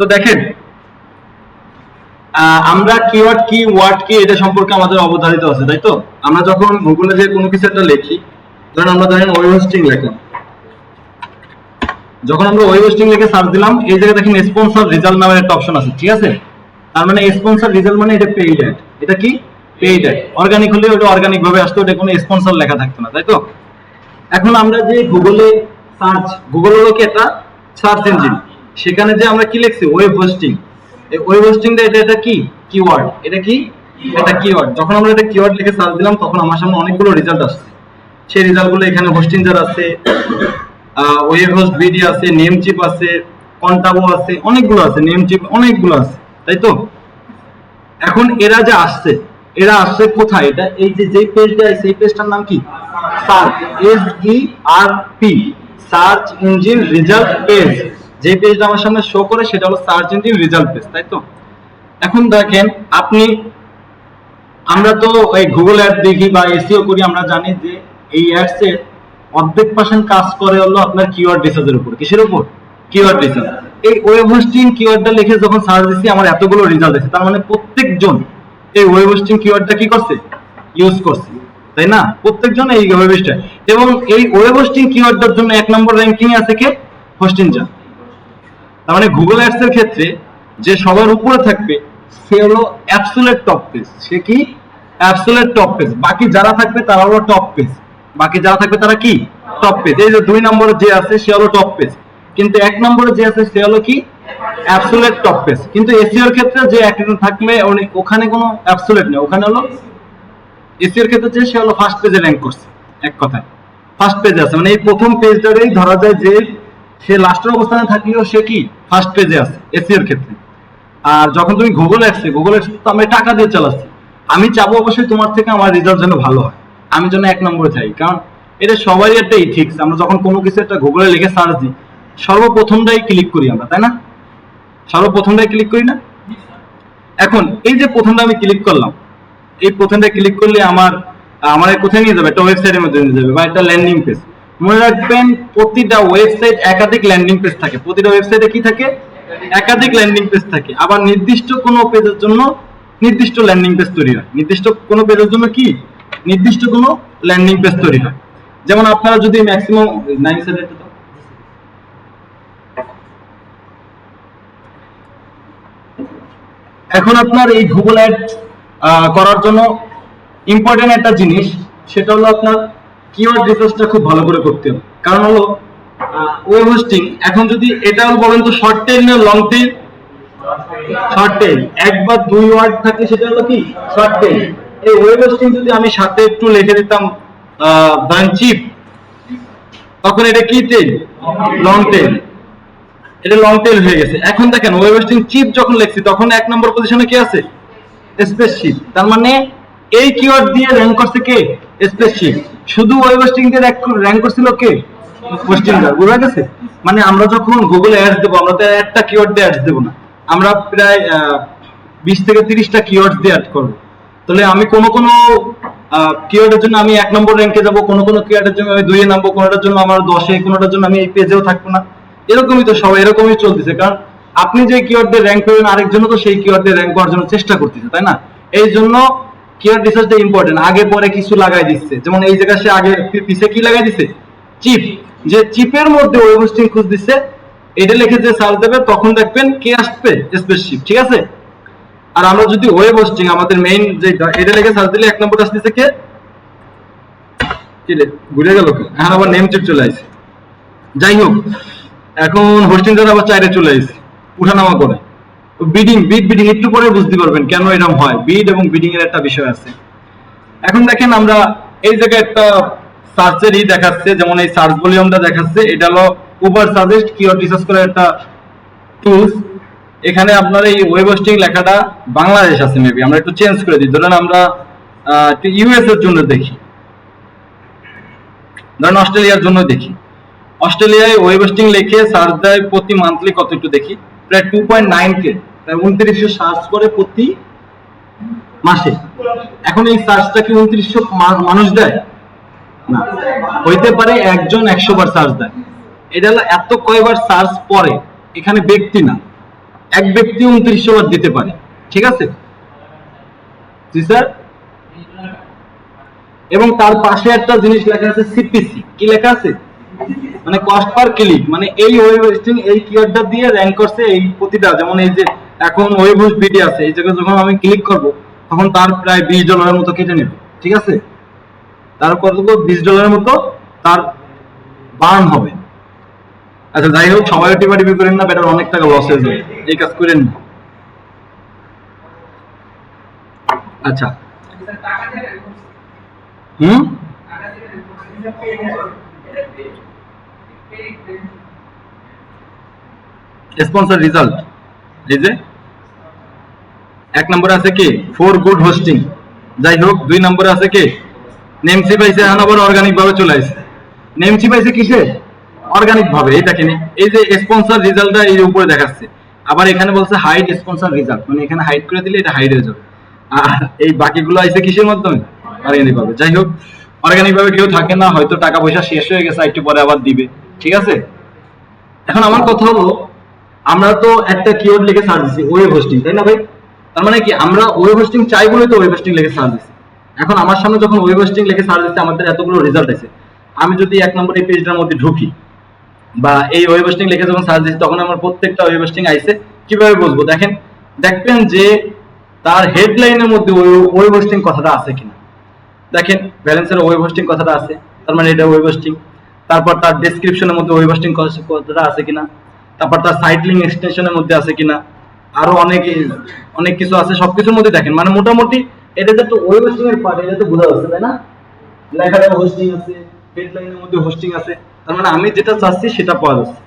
তো দেখেন আমরা কিওয়ার্ড কি ওয়ার্ড কি এটা সম্পর্কে আমাদের অবধারিত আছে, তাই তো? আমরা যখন গুগলে যে কোনো কিছু একটা লিখি, ধরেন আমরা ধরেন ওয়েব হোস্টিং লিখলাম, যখন আমরা ওয়েব হোস্টিং লিখে সার্চ দিলাম, এই জায়গায় দেখেন স্পন্সর রেজাল্ট নামের একটা অপশন আছে, ঠিক আছে? তার মানে স্পন্সর রেজাল্ট মানে এটা পেইড অ্যাড। এটা কি পেইড অ্যাড? অর্গানিক হলে ওটা অর্গানিক ভাবে আসতো, ওটা কোনো স্পন্সর লেখা থাকতো না, তাই তো? এখন আমরা যে গুগলে সার্চ, গুগল হলো কি একটা সার্চ ইঞ্জিন, সেখানে যে আমরা কি লিখছি ওয়েব হোস্টিং, এই ওয়েব হোস্টিংটা এটা কি কিওয়ার্ড, এটা কি এটা কিওয়ার্ড। যখন আমরা এটা কিওয়ার্ড লিখে সার্চ দিলাম তখন আমার সামনে অনেকগুলো রেজাল্ট আসছে। সেই রেজাল্টগুলো এখানে হোস্টিঞ্জার আছে, ওয়েব হোস্ট বিডি আছে, নেম চিপ আছে, কন্টাবো আছে, অনেকগুলো আছে, নেম চিপ অনেকগুলো আছে, তাই তো? এখন এরা যে আসছে, এরা আসছে কোথায়? এটা এই যে পেজটা আছে, এই পেজটার নাম কি? Search, SERP, search engine result page. যে পেজটা আমার সামনে শো করে সেটা হলো সার্চ ইঞ্জিন রেজাল্ট পেজ, তাই তো? এখন দেখেন আপনি, আমরা তো এই গুগল অ্যাড দেখি বা এসইও করি, আমরা জানি যে এই অ্যাডস এর অর্ধেক পার্সেন্ট কাজ করে হলো আপনার কিওয়ার্ড রিসার্চের উপর। কিসের উপর? Keyword research. এই ওয়েব হোস্টিং কিওয়ার্ডটা লিখে যখন সার্চ দিছি আমার এতগুলো রেজাল্ট আছে, তার মানে প্রত্যেকজন এই ওয়েব হোস্টিং কিওয়ার্ডটা কি করছে? ইউজ করছে, তাই না? প্রত্যেকজন এই ওয়েব হোস্টিং, এবং এই ওয়েব হোস্টিং কিওয়ার্ডটার জন্য 1 নম্বর র‍্যাঙ্কিং আছে কে? হোস্টিঞ্জার। তার মানে গুগল অ্যাডস এর ক্ষেত্রে যে সবার উপরে থাকবে সে হলো অ্যাবসলিউট টপ পেজ। সে কি? Absolute top page. বাকি যারা থাকবে তারা হলো টপ পেজ। বাকি যারা থাকবে তারা কি? Top page. এই যে 2 নম্বরে যে আছে সে হলো টপ পেজ, কিন্তু 1 নম্বরে যে আছে সে হলো কি? Absolute top page. কিন্তু এসইও এর ক্ষেত্রে যে একজন থাকবে ওখানে কোনো অ্যাবসলিউট নেই, ওখানে হলো এসইও এর ক্ষেত্রে যে সে হলো ফার্স্ট পেজে র‍্যাঙ্ক করছে, এক কথায় ফার্স্ট পেজে আছে। মানে এই প্রথম পেজটারেই ধরা যায় যে সে লাস্টের অবস্থানে থাকলেও সে কি? ফার্স্ট পেজে আছে এসইও এর ক্ষেত্রে। আর যখন তুমি গুগল অ্যাডস তো আমি টাকা দিয়ে চালাচ্ছি, আমি চাবো অবশ্যই তোমার থেকে আমার রেজাল্ট যেন ভালো হয়, আমি যেন 1 নম্বরে থাকি, কারণ এটা সবারই একটা ইথিক্স। আমরা যখন কোনো কিছু একটা গুগলে লিখে সার্চ দিই সর্বপ্রথমটাই ক্লিক করি আমরা, তাই না? সর্বপ্রথমটাই ক্লিক করি না? এখন এই যে প্রথমটা আমি ক্লিক করলাম, এই প্রথমটা ক্লিক করলে আমার কোথায় নিয়ে যাবে? একটা ওয়েবসাইটের মধ্যে নিয়ে যাবে বা একটা ল্যান্ডিং পেজ। মনে রাখবেন প্রতিটা ওয়েবসাইট একাধিক ল্যান্ডিং পেজ থাকে, প্রতিটা ওয়েবসাইটে কি থাকে? একাধিক ল্যান্ডিং পেজ থাকে। আবার নির্দিষ্ট কোনো পেজের জন্য নির্দিষ্ট ল্যান্ডিং পেজ তৈরি হয়, নির্দিষ্ট কোনো পেজের জন্য কি? নির্দিষ্ট কোনো ল্যান্ডিং পেজ তৈরি হয়। যেমন আপনারা যদি ম্যাক্সিমাম 9 সেট তো এখন আপনার এই গুগল অ্যাড করার জন্য ইম্পর্টেন্ট একটা জিনিস, সেটা হলো আপনার কিওয়ার্ড রিসার্চটা খুব ভালো করে করতে হবে। কারণ হলো ওয়েব হোস্টিং, এখন যদি এটা বলেন তো শর্ট টেইল না লং টেইল? Short tail. 1 বা 2 ওয়ার্ড থাকে সেটা হলো কি? Short tail. এই ওয়েব হোস্টিং যদি আমি সাথে একটু লিখে দিতাম চিপ, তখন এটা কি টেইল? Long tail. এটা লং টেইল হয়ে গেছে। এখন দেখেন ওয়েব হোস্টিং চিপ যখন লিখছি তখন 1 নম্বর পজিশনে কি আছে? স্পেসশিপ। তার মানে এই কিওয়ার্ড দিয়ে র‍্যাঙ্ক করছে কে? স্পেসশিপ। শুধু ওয়েব হোস্টিং দিয়ে র‍্যাঙ্ক করছিল কে? হোস্টিংজার। বুঝা গেছে? মানে আমরা যখন গুগলে অ্যাডস দেব, আমরা তো একটা কিওয়ার্ড দিয়ে অ্যাডস দেব না, আমরা প্রায় 20 থেকে 30টা কিওয়ার্ড দিয়ে অ্যাড করব। তাহলে আমি কোন কিওয়ার্ডের জন্য আমি 1 নম্বর র‍্যাঙ্কে যাব, কোন কিওয়ার্ডের জন্য আমি 2 এ নামবো, কোনটার জন্য আমার 10 এ, কোনটার জন্য আমি এই পেজেও থাকবো না। এরকমই তো সবাই এরকমই চলতেছে, কারণ আপনি যে কিওয়ার্ড দিয়ে র‍্যাঙ্ক করবেন আরেকজনও তো সেই কিওয়ার্ড দিয়ে র‍্যাঙ্ক করার জন্য চেষ্টা করতেছে, তাই না? এই জন্য কিওয়ার্ড রিসার্চটা ইম্পর্টেন্ট। আগে পরে কিছু লাগাই দিচ্ছে, যেমন এই জায়গায় সে আগে পিছে কি লাগাই দিচ্ছে? চিপ। যে চিপের মধ্যে ওয়েব হোস্টিং খুঁজ দিচ্ছে, এটা লিখে যে সার্চ দেবে তখন দেখবেন কে আসবে? স্পেসশিপ। ঠিক আছে? আর আমরা যদি ওয়েব হোস্টিং আমাদের মেইন যে এটা লিখে সার্চ দিলে 1 নম্বর আসতেছে কে? কি রে ভুলে গেল কে? হ্যাঁ, আবার নেম চিপ চলে আসছে। যাই হোক, এখন হোস্টিংটা আবার চাইরে চলে আসছে উঠানামা করে। বিডিং একটু পরে বুঝতে পারবেন কেন এরকম হয়। বিড এবং বিডিং এর একটা বিষয় আছে। এখন দেখেন আমরা এই জায়গায় একটা সার্চেরই দেখাচ্ছে, যেমন এই সার্চ ভলিউমটা দেখাচ্ছে, এটা হলো উবার সাজেস্ট কিওয়ার্ড রিসার্চ করার একটা টুলস। এখানে আপনার এই ওয়েব হোস্টিং লেখাটা বাংলাদেশ আছে, মেবি আমরা একটু চেঞ্জ করে দিই। ধরেন আমরা একটু ইউএস এর জন্য দেখি, ধরেন অস্ট্রেলিয়ার জন্য দেখি। অস্ট্রেলিয়ায় ওয়েব হোস্টিং লিখে সার্চ দেয় প্রতি মান্থলি কত একটু দেখি, প্রায় 2.9K, প্রায় 2900 সার্চ করে প্রতি মাসে। এখন এই সার্চটা কি 2900 মানুষ দেয়? না, হইতে পারে একজন 100 বার সার্চ দেয়। এটা হলো এত কয়বার সার্চ পরে, এখানে ব্যক্তি না, এক ব্যক্তি 2900 বার দিতে পারে, ঠিক আছে জি স্যার। এবং তার পাশে একটা জিনিস লেখা আছে সিপিসি, কি লেখা আছে, মানে কস্ট পার ক্লিক, মানে এই ওয়েব হোস্টিং এই কিওয়ার্ডটা দিয়ে র্যাঙ্ক করছে এই প্রতিটা, যেমন এই যে এখন ওয়েব হোস্ট বিডি আছে, এই জায়গায় যখন আমি ক্লিক করব তখন তার প্রায় $20 মতো কেটে নেবে, ঠিক আছে, তার কত $20 মতো তার বার্ন হবে। আচ্ছা যাই হোক, সবাই টিপাটিপি করেন না, বেটার অনেক টাকা লস হয়ে যায়, এই কাজ করেন না। আচ্ছা স্পন্সর রেজাল্ট, এই যে এক নম্বরে আছে কি ফর গুড হোস্টিং, যাই হোক 2 নম্বরে আছে কি নেমসি পাইছে, এখন আবার অর্গানিক ভাবে চলে আসছে। নেমসি পাইছে কিসে, অর্গানিক ভাবে, এই দেখেন এই যে স্পন্সর রেজাল্টটা এই উপরে দেখাচ্ছে, আবার এখানে বলছে হাইড স্পন্সর রেজাল্ট, মানে এখানে হাইড করে দিলে এটা হাইড হয়ে যাবে, আর এই বাকিগুলো আইছে কিসের মাধ্যমে, অর্গানিক ভাবে। যাই হোক, অর্গানিক ভাবে কেউ থাকে না, হয়তো টাকা পয়সা শেষ হয়ে গেছে, একটু পরে আবার দিবে, ঠিক আছে। এখন আমার কথা হলো, আমরা তো একটা কিওয়ার্ড লিখে সার্চ দিছি ওয়েব হোস্টিং, তাই না ভাই, তার মানে কি আমরা ওয়েব হোস্টিং চাই বলে তো ওয়েব হোস্টিং লিখে সার্চ দিছি। এখন আমার সামনে যখন ওয়েব হোস্টিং লিখে সার্চ দিচ্ছে, আমাদের এতগুলো রেজাল্ট আছে, আমি যদি 1 নম্বর এই পেজটার মধ্যে ঢুকি বা এই ওয়েব হোস্টিং লিখে যখন সার্চ দিচ্ছি, তখন আমার প্রত্যেকটা ওয়েব হোস্টিং আইছে, কিভাবে বুঝবো, দেখেন দেখবেন যে তার হেডলাইনের মধ্যে ওয়েব হোস্টিং কথাটা আছে কিনা, দেখেন ব্যালেন্সের ওয়েব হোস্টিং কথাটা আছে, তার মানে এটা ওয়েব হোস্টিং। তারপর তার ডেসক্রিপশনের মধ্যে ওয়েব হোস্টিং কথাটা আছে কিনা, তারপর তার সাইট লিংক এক্সটেনশনের মধ্যে আছে কিনা, আরো অনেক অনেক কিছু আছে, সবকিছুর মধ্যে দেখেন, মানে মোটামুটি এটা তো ওয়েব হোস্টিং এর পার্ট, এটা তো বোঝা যাচ্ছে তাই না, লেখাটা হোস্টিং আছে, হেডলাইনের মধ্যে হোস্টিং আছে, তার মানে আমি যেটা চাচ্ছি সেটা পাওয়া যাচ্ছে।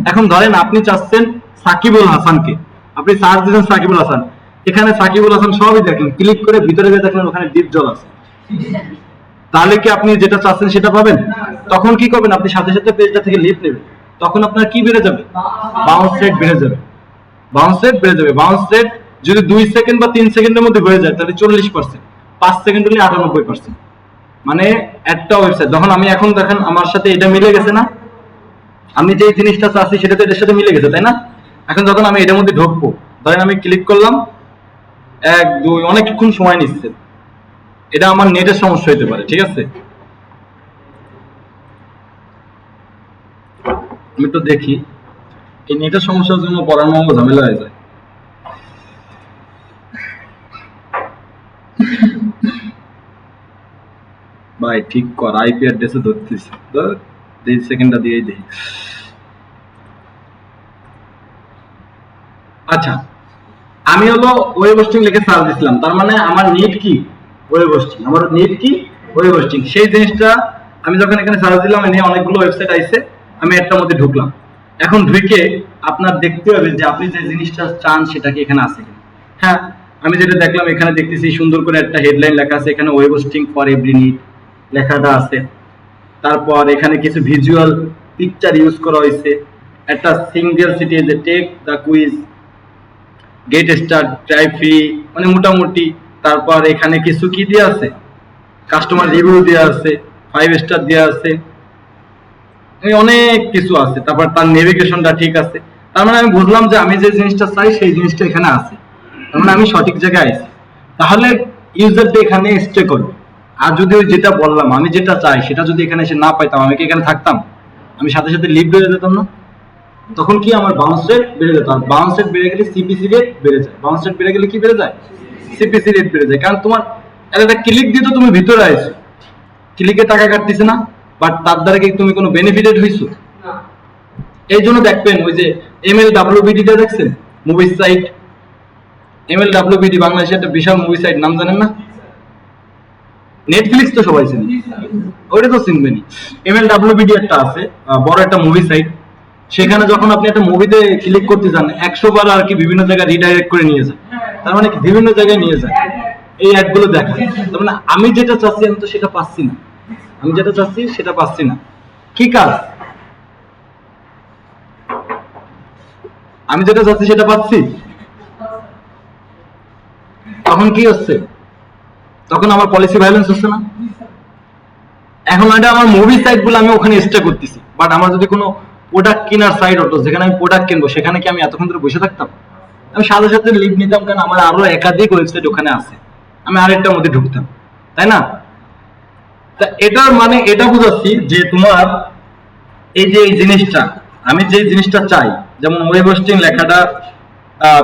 এখন ধরেন আপনি চাচ্ছেন সাকিবুল হাসানকে, আপনি সার্চ দিলেন সাকিবুল হাসান, এখানে সাকিবুল হাসান সবই দেখেন, ক্লিক করে ভিতরে গিয়ে দেখলেন ওখানে ডিপ জল আছে, তাহলে কি আপনি যেটা চাচ্ছেন সেটা পাবেন? তখন কি করবেন, আপনি সাথে সাথে পেজটা থেকে লিফট নেবেন, তখন আপনার কি বেড়ে যাবে, বাউন্স রেট বেড়ে যাবে, বাউন্স রেট বেড়ে যাবে। বাউন্স রেট যদি 2 সেকেন্ড বা 3 সেকেন্ডের মধ্যে হয়ে যায় তাহলে 40%, 5 সেকেন্ড হলে 98%। মানে একটা ওয়েবসাইট যখন আমি এখন দেখেন আমার সাথে এটা মিলে গেছে না, আমি যে জিনিসটা চাচ্ছি সেটা তো এটার সাথে মিলে গেছে তাই না। এখন যখন আমি এটার মধ্যে ঢুকবো, ধরেন আমি ক্লিক করলাম, 1 2 অনেকক্ষণ সময় নিচ্ছে, এটা আমার নেটের সমস্যা হতে পারে, ঠিক আছে। আমি তো দেখি এই নেটের সমস্যার জন্য পড়ানো ঝামেলা হয়ে যায়। ভাই ঠিক কর, আইপি অ্যাড্রেসে ধরতেছি, 2 সেকেন্ডটা দিয়েই দেখি। আচ্ছা, আমি হলো ওয়েব হোস্টিং লিখে সার্চ দিছিলাম, তার মানে আমার নিড কি, ওয়েব হোস্টিং, আমার নিড কি, ওয়েব হোস্টিং। সেই জিনিসটা আমি যখন এখানে সার্চ দিলাম, এনে অনেকগুলো ওয়েবসাইট আইছে, আমি একটার মধ্যে ঢুকলাম। এখন ঢুকে আপনার দেখতে হবে যে আপনি যে জিনিসটা চান সেটা কি এখানে আছে কিনা। হ্যাঁ, আমি যেটা দেখলাম এখানে দেখতেছি সুন্দর করে একটা হেডলাইন লেখা আছে, এখানে web hosting for every need লেখাটা আছে। তারপর এখানে কিছু ভিজুয়াল পিকচার ইউজ করা হয়েছে, একটা সিঙ্গেল সিটি যে take the quiz, get start, try free, মানে মোটামুটি। তারপর এখানে কিছু কি দেওয়া আছে, কাস্টমার রিভিউ দেওয়া আছে, 5 স্টার দেওয়া আছে, অনেক কিছু আছে। তারপর তার নেভিগেশনটা ঠিক আছে, তার মানে আমি বুঝলাম যে আমি যে জিনিসটা চাই সেই জিনিসটা এখানে আছে, তার মানে আমি সঠিক জায়গায় আছি। তাহলে ইউজারটা এখানে স্টে করবে। আর যদি ওই যেটা বললাম আমি যেটা চাই সেটা যদি এখানে এসে না পাইতাম, আমি কি এখানে থাকতাম, আমি সাথে সাথে লিভ বেড়ে যেতাম না, তখন কি আমার বাউন্স রেট বেড়ে যেত। আর বাউন্স রেট বেড়ে গেলে সিপিসি রেট বেড়ে যায়, বাউন্স রেট বেড়ে গেলে কি বেড়ে যায়, সিপিসি রেট বেড়ে যায়। কারণ তোমার একটা ক্লিক দিয়ে তো তুমি ভিতরে আইছো, ক্লিকে টাকা কাটতেছে না, বাট তার দ্বারা কি তুমি কোনো বেনিফিটেড হইছো? এই জন্য দেখবেন ওই যে MLWBD-টা দেখছেন, মুভি সাইট, MLWBD বাংলাদেশের একটা বিশাল মুভি সাইট, নাম জানেন না? নেটফ্লিক্স তো সবাই চিনে, ওইটা তো চিনবেনই। MLWBD একটা আছে, বড় একটা মুভি সাইট, সেখানে যখন আপনি একটা মুভিতে ক্লিক করতে যান 100 বার আর কি বিভিন্ন জায়গায় রিডাইরেক্ট করে নিয়ে যায়, তার মানে বিভিন্ন জায়গায় নিয়ে যায় এই অ্যাডগুলো দেখা। তার মানে আমি যেটা চাচ্ছি আমি তো সেটা পাচ্ছি না, আমি যেটা চাচ্ছি সেটা পাচ্ছি না। কি কাজ, আমি যেটা চাচ্ছি সেটা পাচ্ছি, তখন কি হচ্ছে, তখন আমার পলিসি ভায়োলেন্স হচ্ছে না। এখন এটা আমার মুভি সাইট গুলো আমি ওখানে স্টে করতেছি, বাট আমার যদি কোনো প্রোডাক্ট কেনার সাইট হতো যেখানে আমি প্রোডাক্ট কিনবো, সেখানে কি আমি এতক্ষণ ধরে বসে থাকতাম? আমি সাথে সাথে লিভ নিতাম, কারণ আমার আরো একাধিক ওয়েবসাইট ওখানে আছে, আমি আরেকটার মধ্যে ঢুকতাম, তাই না? তা এটার মানে এটা বুঝাচ্ছি যে তোমার এই যে এই জিনিসটা, আমি যে জিনিসটা চাই, যেমন ওয়েব হোস্টিং লেখাটা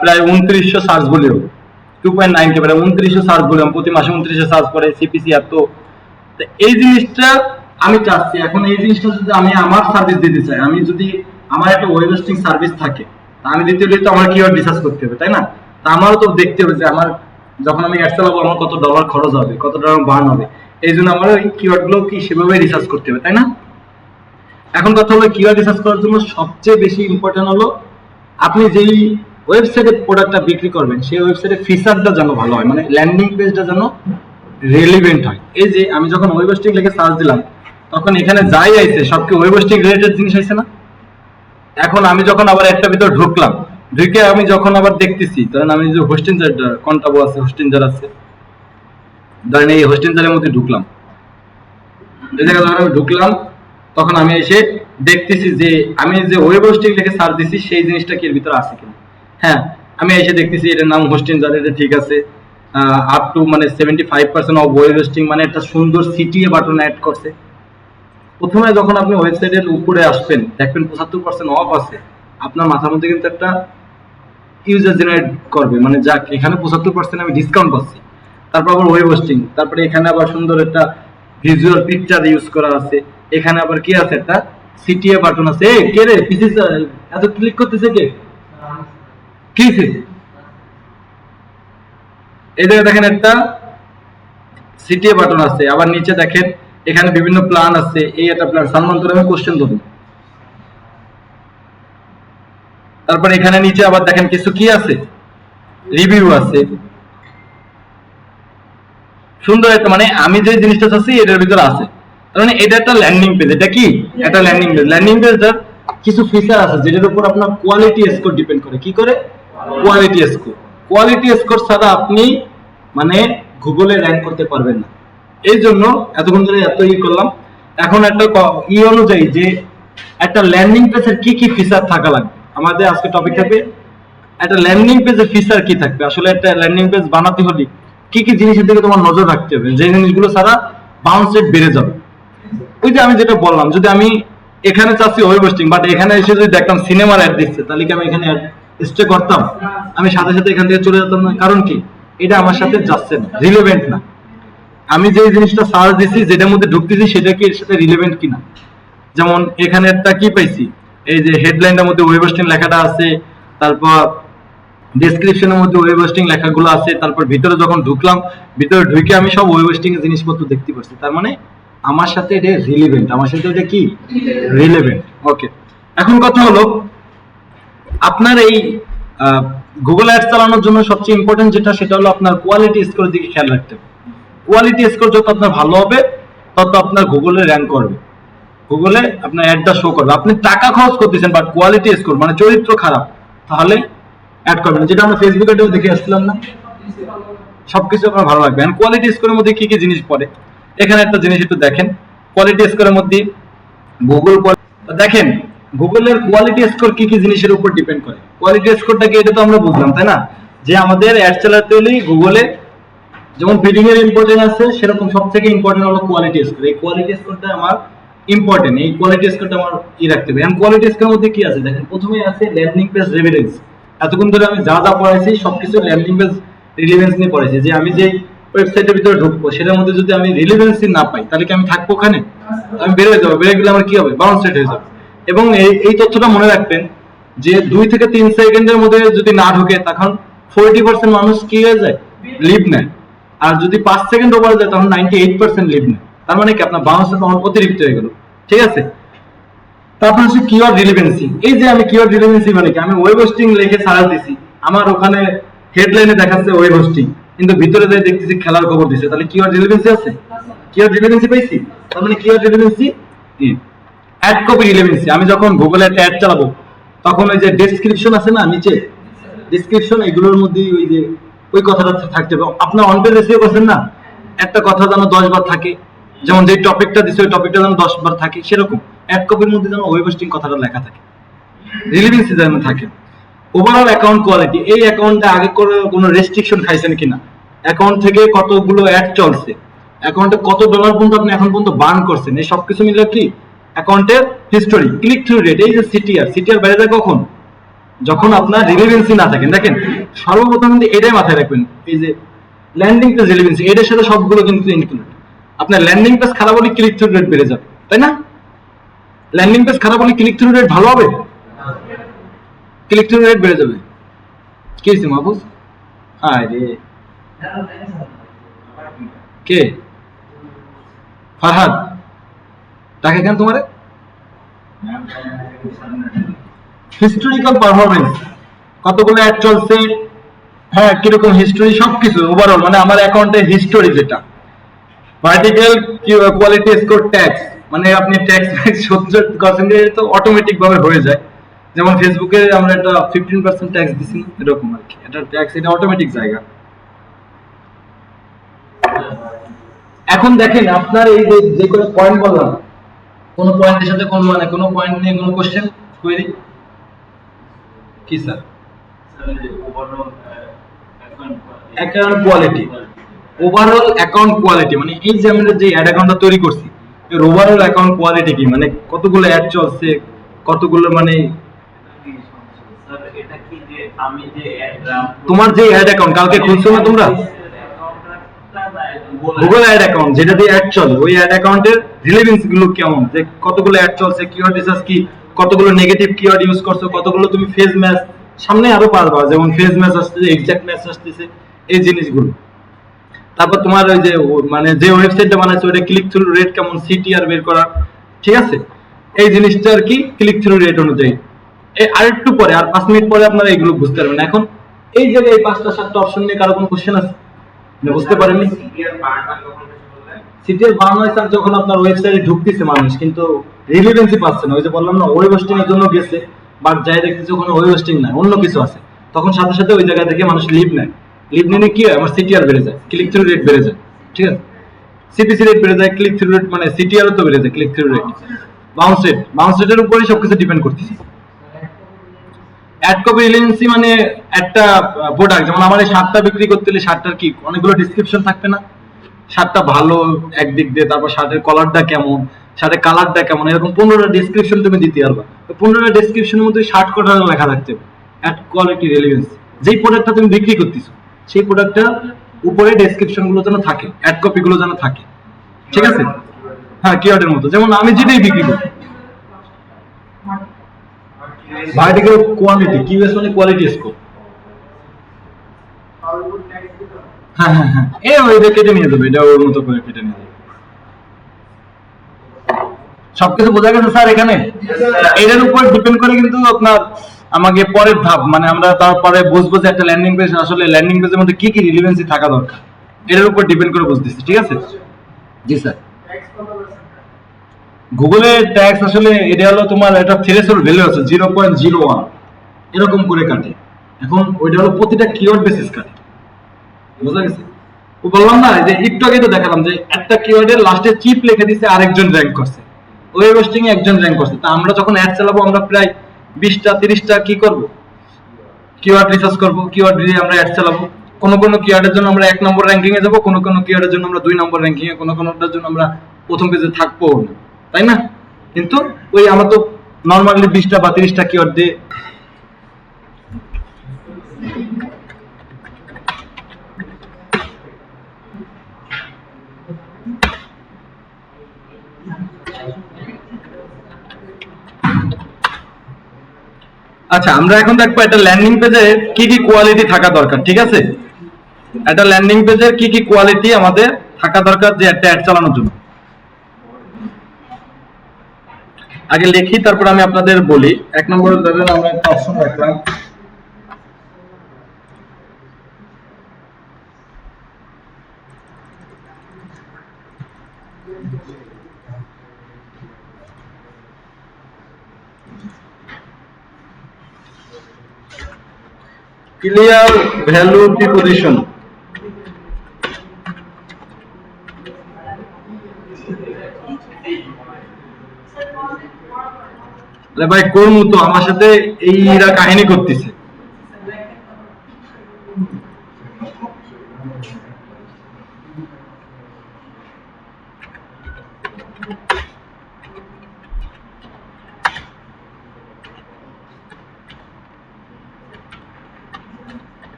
প্রায় 2900 সার্চ ভলিউম, 2.9 প্রায় 2900 সার্চ ভলিউম, প্রতি মাসে 2900 সার্চ করে, সিপিসি এত। তো এই জিনিসটা আমি চাচ্ছি, এখন এই জিনিসটা যদি আমি আমার সার্ভিস দিতে চাই, আমি যদি আমার একটা ওয়েব হোস্টিং সার্ভিস থাকে, আমি দিতে হলে তো আমার কিওয়ার্ড রিসার্চ করতে হবে, তাই না? তা আমারও তো দেখতে হবে যে আমার যখন আমি অ্যাড চালাবো আমার কত ডলার খরচ হবে, কত ডলার বার্ন হবে, এই জন্য আমার ওই কিওয়ার্ড গুলো কি সেভাবে রিসার্চ করতে হবে, তাই না? এখন কথা হলো কিওয়ার্ড রিসার্চ করার জন্য সবচেয়ে বেশি ইম্পর্টেন্ট হলো আপনি যেই ওয়েবসাইটে প্রোডাক্টটা বিক্রি করবেন সেই ওয়েবসাইটে ফিচারটা যেন ভালো হয়, মানে ল্যান্ডিং পেজটা যেন রেলিভেন্ট হয়। এই যে আমি যখন ওয়েব হোস্টিং লিখে সার্চ দিলাম তখন এখানে যাই আইছে সব কি ওয়েব হোস্টিং রিলেটেড জিনিস আইছে না? এখন আমি যখন আবার একটা ভিতর ঢুকলাম, ঢুকে আমি যখন আবার দেখতেছি, ধরেন আমি যে হোস্টিং কন্টাবো আছে, হোস্টিং যার আছে, ধরেন এই হোস্টিং যারের মধ্যে ঢুকলাম, এই জায়গায় যখন আমি ঢুকলাম তখন আমি এসে দেখতেছি যে আমি যে ওয়েব হোস্টিং লিখে সার্চ দিছি সেই জিনিসটা কি এর ভিতরে আছে কিনা। হ্যাঁ, আমি এসে দেখতেছি এটার নাম হোস্টিং যার, এটা ঠিক আছে, আপ টু মানে 75% অফ ওয়েব হোস্টিং, মানে একটা সুন্দর সিটিএ বাটন অ্যাড করছে। প্রথমে যখন আপনি ওয়েবসাইটের উপরে আসবেন দেখবেন 75% অফ আছে, আপনার মাথার মধ্যে কিন্তু একটা ইউজার জেনারেট করবে, মানে যাক এখানে 75% আমি ডিসকাউন্ট পাচ্ছি। তারপর আবার ওয়েব হোস্টিং, তারপরে এখানে আবার সুন্দর একটা ভিজুয়াল পিকচার ইউজ করা আছে, এখানে আবার কি আছে একটা সিটিএ বাটন আছে। এই কে রে পিসি এত ক্লিক করতেছে কে? কি এই জায়গায় দেখেন একটা সিটিএ বাটন আছে, আবার নিচে দেখেন এখানে বিভিন্ন প্ল্যান আছে, এই একটা প্ল্যান সালমান তোর আমি কোশ্চেন দেবো। তারপর এখানে নিচে আবার দেখেন কিছু কি আছে, রিভিউ আছে, সুন্দর একটা, মানে আমি যে জিনিসটা চাচ্ছি এটার ভিতরে আছে। মানে এটা একটা ল্যান্ডিং পেজ, এটা কি একটা ল্যান্ডিং পেজ। ল্যান্ডিং পেজটার কিছু ফিচার আছে যেটার উপর আপনার কোয়ালিটি স্কোর ডিপেন্ড করে। কি করে? Quality score. কোয়ালিটি স্কোর ছাড়া আপনি মানে গুগলে র্যাঙ্ক করতে পারবেন না। এই জন্য এতক্ষণ ধরে এত করলাম। এখন একটা অনুযায়ী যে একটা ল্যান্ডিং পেজের কি কি ফিচার থাকা লাগবে, আমাদের আজকে টপিক থাকবে একটা ল্যান্ডিং পেজের ফিচার কি থাকবে। আসলে একটা ল্যান্ডিং পেজ বানাতে হলে কি কি জিনিসের দিকে তোমার নজর রাখতে হবে, যে জিনিসগুলো ছাড়া বাউন্স রেট বেড়ে যাবে। ওই যে আমি যেটা বললাম, যদি আমি এখানে চাচ্ছি ওয়েব হোস্টিং, বাট এখানে এসে যদি দেখতাম সিনেমার অ্যাড দিচ্ছে, তাহলে কি আমি এখানে স্টে করতাম? আমি সাথে সাথে এখান থেকে চলে যেতাম না। কারণ কি? এটা আমার সাথে যাচ্ছে না, রিলেভেন্ট না। আমি যে জিনিসটা সার্চ দিছি, যেটার মধ্যে ঢুকতেছি, সেটা কি এর সাথে রিলেভেন্ট কিনা। যেমন এখানে একটা কি পাইছি, এই যে হেডলাইনের মধ্যে ওয়েব হোস্টিং লেখাটা আছে, তারপর ডেসক্রিপশনের মধ্যে ওয়েব হোস্টিং লেখাগুলো আছে, তারপর ভিতরে যখন ঢুকলাম, ভিতরে ঢুকে আমি সব ওয়েব হোস্টিং এর জিনিসপত্র দেখতে পাচ্ছি। তার মানে আমার সাথে এটা রিলেভেন্ট, আমার সাথে এটা কি রিলেভেন্ট। ওকে, এখন কথা হলো আপনার এই গুগল অ্যাডস চালানোর জন্য সবচেয়ে ইম্পর্টেন্ট যেটা, সেটা হলো আপনার কোয়ালিটি স্কোরের দিকে খেয়াল রাখতে হবে। কোয়ালিটি স্কোর যত আপনার ভালো হবে তত আপনার গুগলে র্যাঙ্ক করবে, গুগলে আপনার অ্যাডটা শো করবে। আপনি টাকা খরচ করতেছেন বাট কোয়ালিটি স্কোর মানে চরিত্র খারাপ, তাহলে অ্যাড করবেন। যেটা আমরা ফেসবুকে দেখে আসছিলাম না, সবকিছু আপনার ভালো লাগবে। এন্ড কোয়ালিটি স্কোরের মধ্যে কি কি জিনিস পড়ে, এখানে একটা জিনিস একটু দেখেন। কোয়ালিটি স্কোরের মধ্যে গুগল দেখেন, গুগলের কোয়ালিটি স্কোর কি কি জিনিসের উপর ডিপেন্ড করে। কোয়ালিটি স্কোরটা কি, এটা তো আমরা বুঝলাম, তাই না? যে আমাদের অ্যাড চালাতে হলে গুগলে যেমন বিডিং এর ইম্পর্টেন্ট আছে, সেরকম সবথেকে ইম্পর্টেন্ট হলো কোয়ালিটি স্কোর। এই কোয়ালিটি স্কোরটা আমার ইম্পর্টেন্ট, এই কোয়ালিটি স্কোরটা আমার রাখতে হবে। এন্ড কোয়ালিটি স্কোরের মধ্যে কি আছে দেখেন, প্রথমেই আছে ল্যান্ডিং পেজ রেভিডেন্স। এতক্ষণ ধরে আমি যা যা পড়াইছি সবকিছু ল্যান্ডিং পেজ রিলেভেন্স নিয়ে পড়াইছি। যে আমি যে ওয়েবসাইটের ভিতরে ঢুকবো সেটার মধ্যে যদি আমি রিলেভেন্সি না পাই, তাহলে কি আমি থাকবো ওখানে? আমি বেরোয় যাবো, বেরোয় গেলে আমার কি হবে? বাউন্স রেট হয়ে যাবে। এবং এই তথ্যটা মনে রাখবেন যে 2 থেকে 3 সেকেন্ডের মধ্যে যদি না ঢুকে, তখন 40% মানুষ কি হয়ে যায়? লিভ নেয়। আর যদি 5 সেকেন্ড ওভার যায় তখন 98% লিভ নেয়। তার মানে কি আপনার বাউন্স রেট অতিরিক্ত হয়ে গেল। ঠিক আছে? তারপর হচ্ছে কিওয়ার্ড রিলেভেন্সি। এই যে আমি কিওয়ার্ড রিলেভেন্সি মানে কি, আমি ওয়েব হোস্টিং লিখে সার্চ দিছি, আমার ওখানে হেডলাইনে দেখাচ্ছে ওয়েব হোস্টিং, কিন্তু ভিতরে যাই দেখতেছি খেলার খবর দিছে, তাহলে কিওয়ার্ড রিলেভেন্সি আছে? কিওয়ার্ড রিলেভেন্সি পাইছি। তার মানে keyword relevancy ad copy relevancy. আমি যখন গুগলে একটা অ্যাড চালাবো তখন ওই যে ডেসক্রিপশন আছে না নিচে, ডেসক্রিপশন, এগুলোর মধ্যে ওই যে ওই কথাটা থাকতে হবে। আপনার অন পেজ এসিও করছেন না, একটা কথা যেন 10 বার থাকে, যেমন যে টপিকটা দিছে ওই টপিকটা যেন 10 বার থাকে, সেরকম অ্যাড কপির মধ্যে যেন ওয়েব হোস্টিং কথাটা লেখা থাকে, রিলেভেন্সি যেন থাকে। ওভারঅল অ্যাকাউন্ট কোয়ালিটি, এই অ্যাকাউন্টে আগে করে কোনো রেস্ট্রিকশন খাইছেন কিনা, অ্যাকাউন্ট থেকে কতগুলো অ্যাড চলছে, অ্যাকাউন্টে কত ডলার পর্যন্ত আপনি এখন পর্যন্ত বার্ন করছেন, এই সবকিছু মিলে কি অ্যাকাউন্টের হিস্টোরি। ক্লিক থ্রু রেট, এই যে সিটিআর, সিটিআর বেড়ে যায় কখন, যখন আপনার রিলেভেন্সি না থাকেন। দেখেন সর্বপ্রথম কিন্তু এটাই মাথায় রাখবেন, এই যে ল্যান্ডিং পেজ রিলেভেন্সি, এটার সাথে সবগুলো কিন্তু ইনক্লুড। আপনার ল্যান্ডিং পেজ খারাপ হলে ক্লিক থ্রু রেট বেড়ে যাবে, তাই না? ল্যান্ডিং পেজ খারাপ হলে ক্লিক থ্রু রেট ভালো হবে, ক্লিক থ্রু রেট বেড়ে যাবে। কি হয়েছে মাহফুজ? হায় রে, কে? ফারহাদ তাকে কেন তোমারে? হিস্টোরিক্যাল পারফরমেন্স, কতগুলো অ্যাড চলছে, হ্যাঁ কিরকম হিস্টোরি, সবকিছু ওভারঅল, মানে আমার অ্যাকাউন্টের হিস্টোরি যেটা। ভার্টিক্যাল কোয়ালিটি স্কোর ট্যাক্স, মানে আপনি ট্যাক্স সহ্য করছেন যে তো অটোমেটিক ভাবে হয়ে যায়, যেমন ফেসবুকে আমরা একটা 15% ট্যাক্স দিছি এরকম আর কি, এটা ট্যাক্স, এটা অটোমেটিক জায়গা। এখন দেখেন আপনার এই যে যে কোনো পয়েন্ট বললাম, কোন পয়েন্টের সাথে কোন মানে কোন পয়েন্ট নিয়ে কোন কোশ্চেন কোয়েরি কি sir? Account quality, overall account quality, মানে এই যে আমরা যে অ্যাড অ্যাকাউন্টটা তৈরি করছি এর ওভারঅল অ্যাকাউন্ট কোয়ালিটি কি, মানে কতগুলো অ্যাড চলছে, কতগুলো মানে তোমার যে অ্যাড অ্যাকাউন্ট কালকে খুলছো না তোমরা, গুগল অ্যাড অ্যাকাউন্ট যেটা দিয়ে অ্যাড চলে, ওই অ্যাড অ্যাকাউন্টের রিলেভেন্স গুলো কেমন, যে কতগুলো অ্যাড চলছে, কিওয়ার্ড রিসার্চ কি, কতগুলো নেগেটিভ কিওয়ার্ড ইউজ করছো, কতগুলো তুমি ফেজ ম্যাচ, সামনে আরো পারবা যেমন ফেজ ম্যাচ আসতেছে, এক্সাক্ট ম্যাচ আসতেছে, এই জিনিসগুলো। তারপর তোমার ওই যে মানে যে ওয়েবসাইটটা বানাইছো ওটা ক্লিক থ্রু রেট কেমন, সিটিআর বের করা, ঠিক আছে? এই জিনিসটা আর কি ক্লিক থ্রু রেট অনুযায়ী। এই আরেকটু পরে আর 5 মিনিট পরে আপনারা এগুলো বুঝতে পারবেন। এখন এই জায়গায় এই 5টা 7টা অপশন নিয়ে কারো কোনো কোশ্চেন আছে? বুঝতে পারেননি? সিটিআর বার্ন হয় স্যার যখন আপনার ওয়েবসাইটে ঢুকতেছে মানুষ কিন্তু রিলেভেন্সি পাচ্ছে না, ওই যে বললাম না ওয়েব হোস্টিং এর জন্য গেছে, বাট যাই দেখতেছে ওখানে ওয়েব হোস্টিং না, অন্য কিছু আছে, তখন সাথে সাথে ওই জায়গা থেকে মানুষ লিভ নেয়, লিভ নিলে কি হয়, আমার সিটিআর বেড়ে যায়, ক্লিক থ্রু রেট বেড়ে যায়, ঠিক আছে? সিপিসি রেট বেড়ে যায়, ক্লিক থ্রু রেট মানে সিটিআর তো বেড়ে যায়, ক্লিক থ্রু রেট, বাউন্স রেটের উপরেই সবকিছু ডিপেন্ড করতেছে। অ্যাড কপি রিলেভেন্সি মানে একটা প্রোডাক্ট, যেমন আমার এই শার্টটা বিক্রি করতে হলে শার্টটার কি অনেকগুলো ডিসক্রিপশন থাকবে না, শার্টটা ভালো একদিক দিয়ে, তারপর শার্টের কলারটা কেমন, শার্টের কালারটা কেমন, এরকম 15টা ডেসক্রিপশন তুমি দিতে পারবা। 15টা ডেসক্রিপশনের মধ্যে শার্ট কোডটা লেখা থাকতে হবে, অ্যাড কোয়ালিটি রিলেভেন্স, যেই প্রোডাক্টটা তুমি বিক্রি করতেছো সেই প্রোডাক্টটা উপরে ডেসক্রিপশন গুলো যেন থাকে, অ্যাড কপি গুলো যেন থাকে, ঠিক আছে? হ্যাঁ কিওয়ার্ডের মতো, যেমন আমি যেটাই বিক্রি করি, ভার্টিক্যাল কোয়ালিটি, কিউএস মানে কোয়ালিটি স্কোর। হ্যাঁ হ্যাঁ হ্যাঁ, এই ওইটা কেটে নিয়ে যাবে, এটা ওর মতো করে কেটে নিয়ে যাবে। সবকিছু বোঝা গেছে স্যার এখানে? এটার উপর ডিপেন্ড করে কিন্তু আপনার আমাকে পরের ধাপ, মানে আমরা তারপরে বুঝবো যে একটা ল্যান্ডিং পেজ আসলে ল্যান্ডিং পেজের মধ্যে কি কি রিলেভেন্সি থাকা দরকার, এটার উপর ডিপেন্ড করে বুঝতেছি, ঠিক আছে? জি স্যার। গুগলের ট্যাক্স আসলে এটা হলো তোমার একটা থ্রেশহোল্ড ভ্যালু আছে 0.01 এরকম করে কাটে। এখন ওইটা হলো প্রতিটা কিওয়ার্ড বেসিস কাটে, বুঝা গেছে? ও বললাম না যে একটু আগে তো দেখালাম যে একটা কিওয়ার্ডের লাস্টে চিপ লিখে দিছে আরেকজন র্যাঙ্ক করছে, ওয়েব হোস্টিং এ একজন র্যাঙ্ক করছে, তা আমরা যখন অ্যাড চালাবো আমরা প্রায় 20টা 30টা কি করব, কিওয়ার্ড রিসার্চ করব, কিওয়ার্ড দিয়ে আমরা অ্যাড চালাবো। কোন কোন কিওয়ার্ডের জন্য আমরা 1 নম্বর র‍্যাঙ্কিং এ যাব, কোন কোন কিওয়ার্ডের জন্য আমরা 2 নম্বর র‍্যাঙ্কিং এ, কোন কোনটার জন্য আমরা প্রথম পেজে থাকবো না, তাই না? কিন্তু ওই আমরা তো নরমালি 20টা বা 30টা কিওয়ার্ড দিয়ে আচ্ছা আমরা এখন দেখবো একটা ল্যান্ডিং পেজে কি কি কোয়ালিটি থাকা দরকার, ঠিক আছে? একটা ল্যান্ডিং পেজে কি কি কোয়ালিটি আমাদের থাকা দরকার যে একটা অ্যাড চালানোর জন্য। আগে লিখি তারপর আমি আপনাদের বলি। 1 নম্বরে ধরেন আমরা একটা অপশন রাখলাম ক্লিয়ার ভ্যালু প্রিপোজিশন। ভাই কোন মতো আমার সাথে এইরা কাহিনী করতেছে, আগে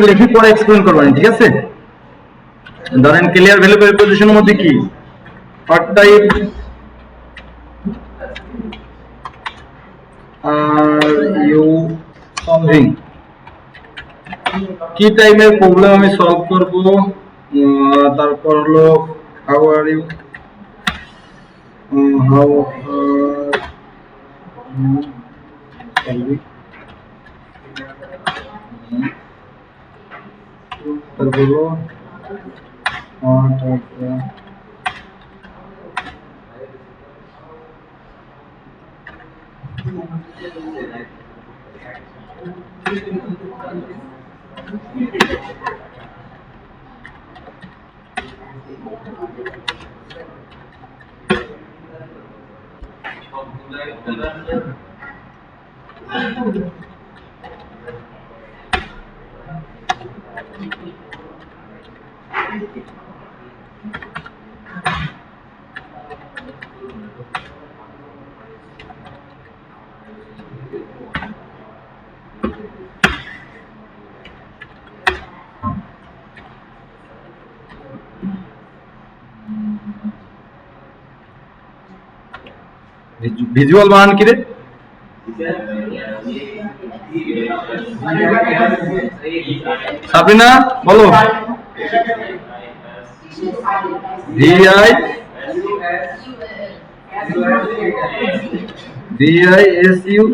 লিখি পরে এক্সপ্লেইন করবেন, ঠিক আছে? ধরেন ক্লিয়ার ভ্যালু প্রিপোজিশনের মধ্যে কি what type are you solving, কি টাইপের প্রবলেম আমি সলভ করব, তারপর হলো হাউ আর ইউ, হাউ তারপর হলো ভিজুয়াল বানান কি রে? সাবিনা বলো। VISUAL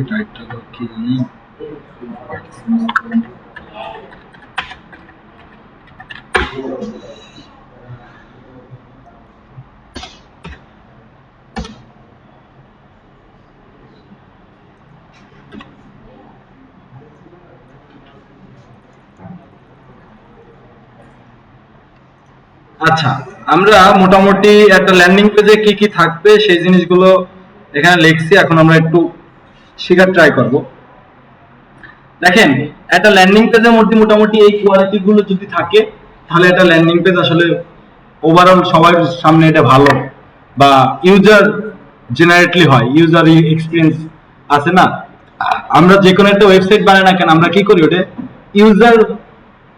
টাইটল কি জানি। আচ্ছা, আমরা মোটামুটি একটা ল্যান্ডিং পেজে কি কি থাকবে সেই জিনিসগুলো এখানে লিখছি। এখন আমরা একটু শেখার ট্রাই করব। দেখেন, একটা ল্যান্ডিং পেজের মধ্যে মোটামুটি এই কোয়ালিটি গুলো যদি থাকে তাহলে একটা ল্যান্ডিং পেজ আসলে ওভারঅল সবার সামনে এটা ভালো বা ইউজার জেনারেটলি হয়, ইউজার এক্সপিরিয়েন্স আছে না। আমরা যে কোনো একটা ওয়েবসাইট বানাই না কেন, আমরা কি করি ওটা ইউজার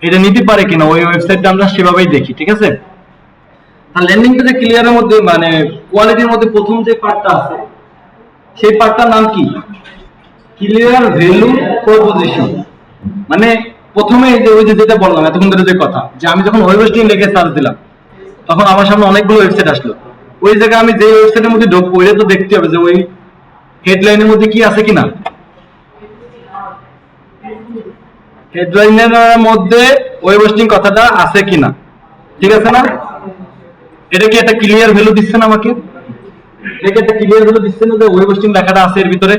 এটা নিতে পারে কিনা ওই ওয়েবসাইটটা আমরা সেভাবেই দেখি, ঠিক আছে? আর ল্যান্ডিং পেজে ক্লিয়ারের মধ্যে মানে কোয়ালিটির মধ্যে প্রথম যে পার্টটা আছে সেই পার্টটার নাম কি? Clear value proposition. মানে প্রথমে এই যে ওই যে যেটা বললাম এতক্ষণ ধরে যে কথা, যে আমি যখন ওয়েব হোস্টিং লিখে সার্চ দিলাম তখন আমার সামনে অনেকগুলো ওয়েবসাইট আসলো। ওই জায়গায় আমি যে ওয়েবসাইটের মধ্যে ঢুকবো এটা তো দেখতে হবে যে ওই হেডলাইনের মধ্যে কি আছে কিনা, হেডলাইনের মধ্যে ওয়েব হোস্টিং কথাটা আছে কিনা, ঠিক আছে না? এটা কি একটা ক্লিয়ার ভ্যালু দিচ্ছে না আমাকে? এটা একটা ক্লিয়ার ভ্যালু দিচ্ছে না যে ওয়েব হোস্টিং লেখাটা আছে এর ভিতরে?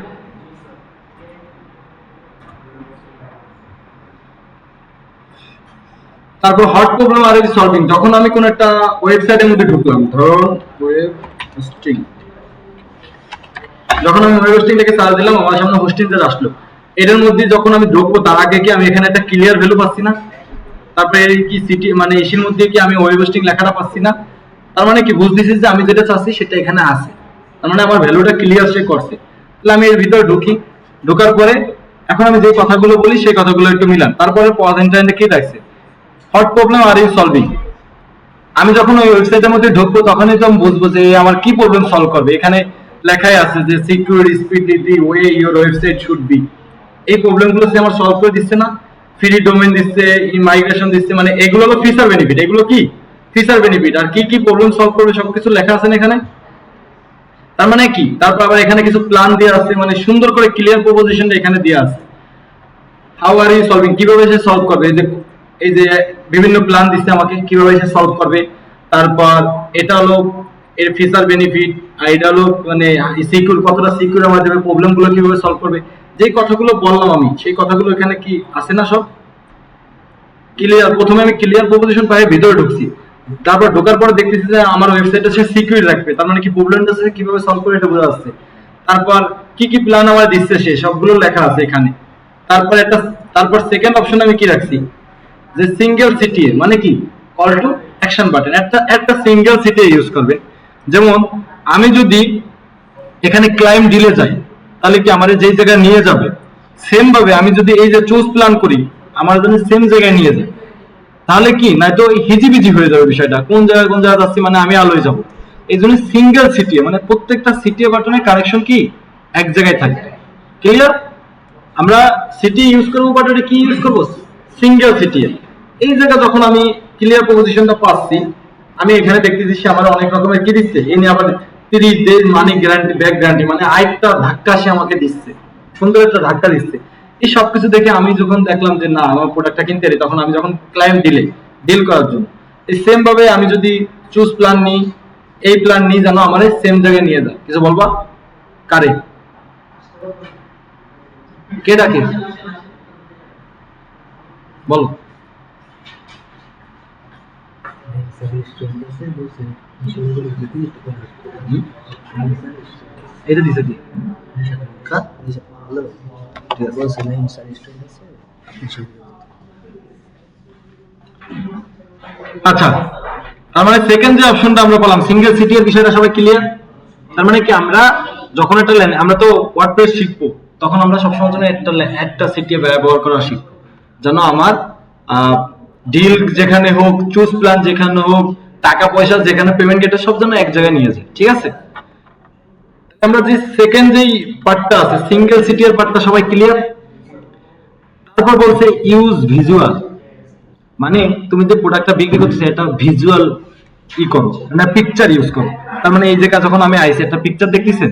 তারপর হট প্রবলেম আর সলভিং, যখন আমি কোন একটা ওয়েবসাইটের মধ্যে ঢুকলাম, ধরুন ওয়েব হোস্টিং, যখন আমি ওয়েব হোস্টিং থেকে সার্চ দিলাম আমার সামনে হোস্টিং পেজ আসলো। এর মধ্যে যখন আমি ঢুকবো তার আগে কি আমি এখানে একটা ক্লিয়ার ভ্যালু পাচ্ছি না? তারপরে এই কি সিটি মানে এসির মধ্যে কি আমি ওয়েব হোস্টিং লেখাটা পাচ্ছি না? তার মানে কি বুঝতেছি যে আমি যেটা চাচ্ছি সেটা এখানে আছে, তার মানে আমার ভ্যালুটা ক্লিয়ার সে করছে। তাহলে আমি এর ভিতরে ঢুকি, ঢোকার পরে এখন আমি যে কথাগুলো বলি সেই কথাগুলো একটু মিলান। তারপরে পয়েন্টে কি দেখছে what problem are you solving. আমি যখন ওই ওয়েবসাইটের মধ্যে ঢুকবো তখনই তো আমি বুঝবো যে আমার কি প্রবলেম সলভ করবে। এখানে লেখাই আছে যে secure speedy way your website should be. এই প্রবলেমগুলো সে আমার সলভ করে দিচ্ছে না? ফ্রি ডোমেইন দিচ্ছে, মাইগ্রেশন দিচ্ছে, মানে এগুলো হলো ফিচার বেনিফিট। এগুলো কি ফিচার বেনিফিট, আর কি কি প্রবলেম সলভ করবে সবকিছু লেখা আছে না এখানে। তার মানে কি, তারপর আবার এখানে কিছু প্ল্যান দেওয়া আছে, মানে সুন্দর করে ক্লিয়ার প্রপোজিশনটা এখানে দেওয়া আছে। হাউ আর ইউ সলভিং, কিভাবে সে সলভ করবে, এই যে বিভিন্ন প্ল্যান দিচ্ছে আমাকে কিভাবে সে সলভ করবে। তারপর এটা হলো এর ফিচার বেনিফিট, আর এটা হলো মানে সিকিউর, কতটা সিকিউর আমার দেবে, প্রবলেম গুলো কিভাবে সলভ করবে, যে কথাগুলো বললাম আমি, সেই কথাগুলো এখানে কি আছে না সব ক্লিয়ার? প্রথমে আমি ক্লিয়ার প্রপোজিশন পাই, ভিতরে ঢুকছি, তারপর ঢোকার পরে দেখতেছি যে আমার ওয়েবসাইটটা সে সিকিউর রাখবে, তার মানে কি প্রবলেমটা সে কিভাবে সলভ করে এটা বোঝা যাচ্ছে। তারপর কি কি প্ল্যান আমার দিচ্ছে সে সবগুলো লেখা আছে এখানে। তারপর সেকেন্ড অপশন আমি কি রাখছি, যে সিঙ্গেল সিটিএ মানে কি কল টু অ্যাকশন বাটন, একটা সিঙ্গেল সিটিএ ইউজ করবে। যেমন আমি যদি এখানে ক্লাইম ডিলে যাই, তাহলে কি আমার যেই জায়গায় নিয়ে যাবে, সেম ভাবে আমি যদি এই যে চুজ প্ল্যান করি, আমার জন্য সেম জায়গায় নিয়ে যায়, তাহলে কি না তো হিজিবিজি হয়ে যাবে বিষয়টা, কোন জায়গায় যাচ্ছি, মানে আমি আলোয় যাব। এই জন্য সিঙ্গেল সিটিএ মানে প্রত্যেকটা সিটিএ বাটনের কানেকশন কি এক জায়গায় থাকবে। ক্লিয়ার? আমরা সিটি ইউজ করবো, বাট এটা কি ইউজ করবো, সিঙ্গেল সিটিএ। এই জায়গা যখন আমি ক্লিয়ার পজিশনটা পাচ্ছি, আমি এখানে দেখতেছি সে আমার অনেক রকমের কি দিচ্ছে, এই নিয়ে আবার 30 ডেজ মানি গ্যারান্টি, ব্যাক গ্যারান্টি, মানে আরেকটা ধাক্কা সে আমাকে দিচ্ছে, সুন্দর একটা ধাক্কা দিচ্ছে। এই সবকিছু দেখে আমি যখন দেখলাম যে না আমার প্রোডাক্টটা কিনতে পারি, তখন আমি যখন ক্লায়েন্ট ডিল করার জন্য এই সেম ভাবে আমি যদি চুজ প্ল্যান নিই, এই প্ল্যান নিই যেন আমার সেম জায়গায় নিয়ে যায়। কিছু বলবা? কারে কে ডাকে বলো? এটা দিছে কি? আচ্ছা, তার মানে সেকেন্ড যে অপশনটা আমরা পেলাম সিঙ্গেল সিটি এর বিষয়টা সবাই ক্লিয়ার? তার মানে কি আমরা যখন একটা আমরা তো ওয়ার্ডপ্রেস শিখবো, তখন আমরা সবসময় জন্য একটা সিটি ব্যবহার করা শিখবো, যেন আমার ডিল যেখানে হোক, চুজ প্ল্যান যেখানে হোক, টাকা পয়সা যেখানে পেমেন্ট গেটে সব যেন এক জায়গায় নিয়ে যায়। ঠিক আছে? আমরা যে সেকেন্ড যেই পার্টটা আছে সিঙ্গেল সিটি এর পার্টটা সবাই ক্লিয়ার? তারপর বলছে ইউজ ভিজুয়াল, মানে তুমি যে প্রোডাক্টটা বিক্রি করতেছো এটা ভিজুয়াল ই করো, মানে পিকচার ইউজ করো। তার মানে এই যে যখন আমি আইছি একটা পিকচার দেখতেছেন,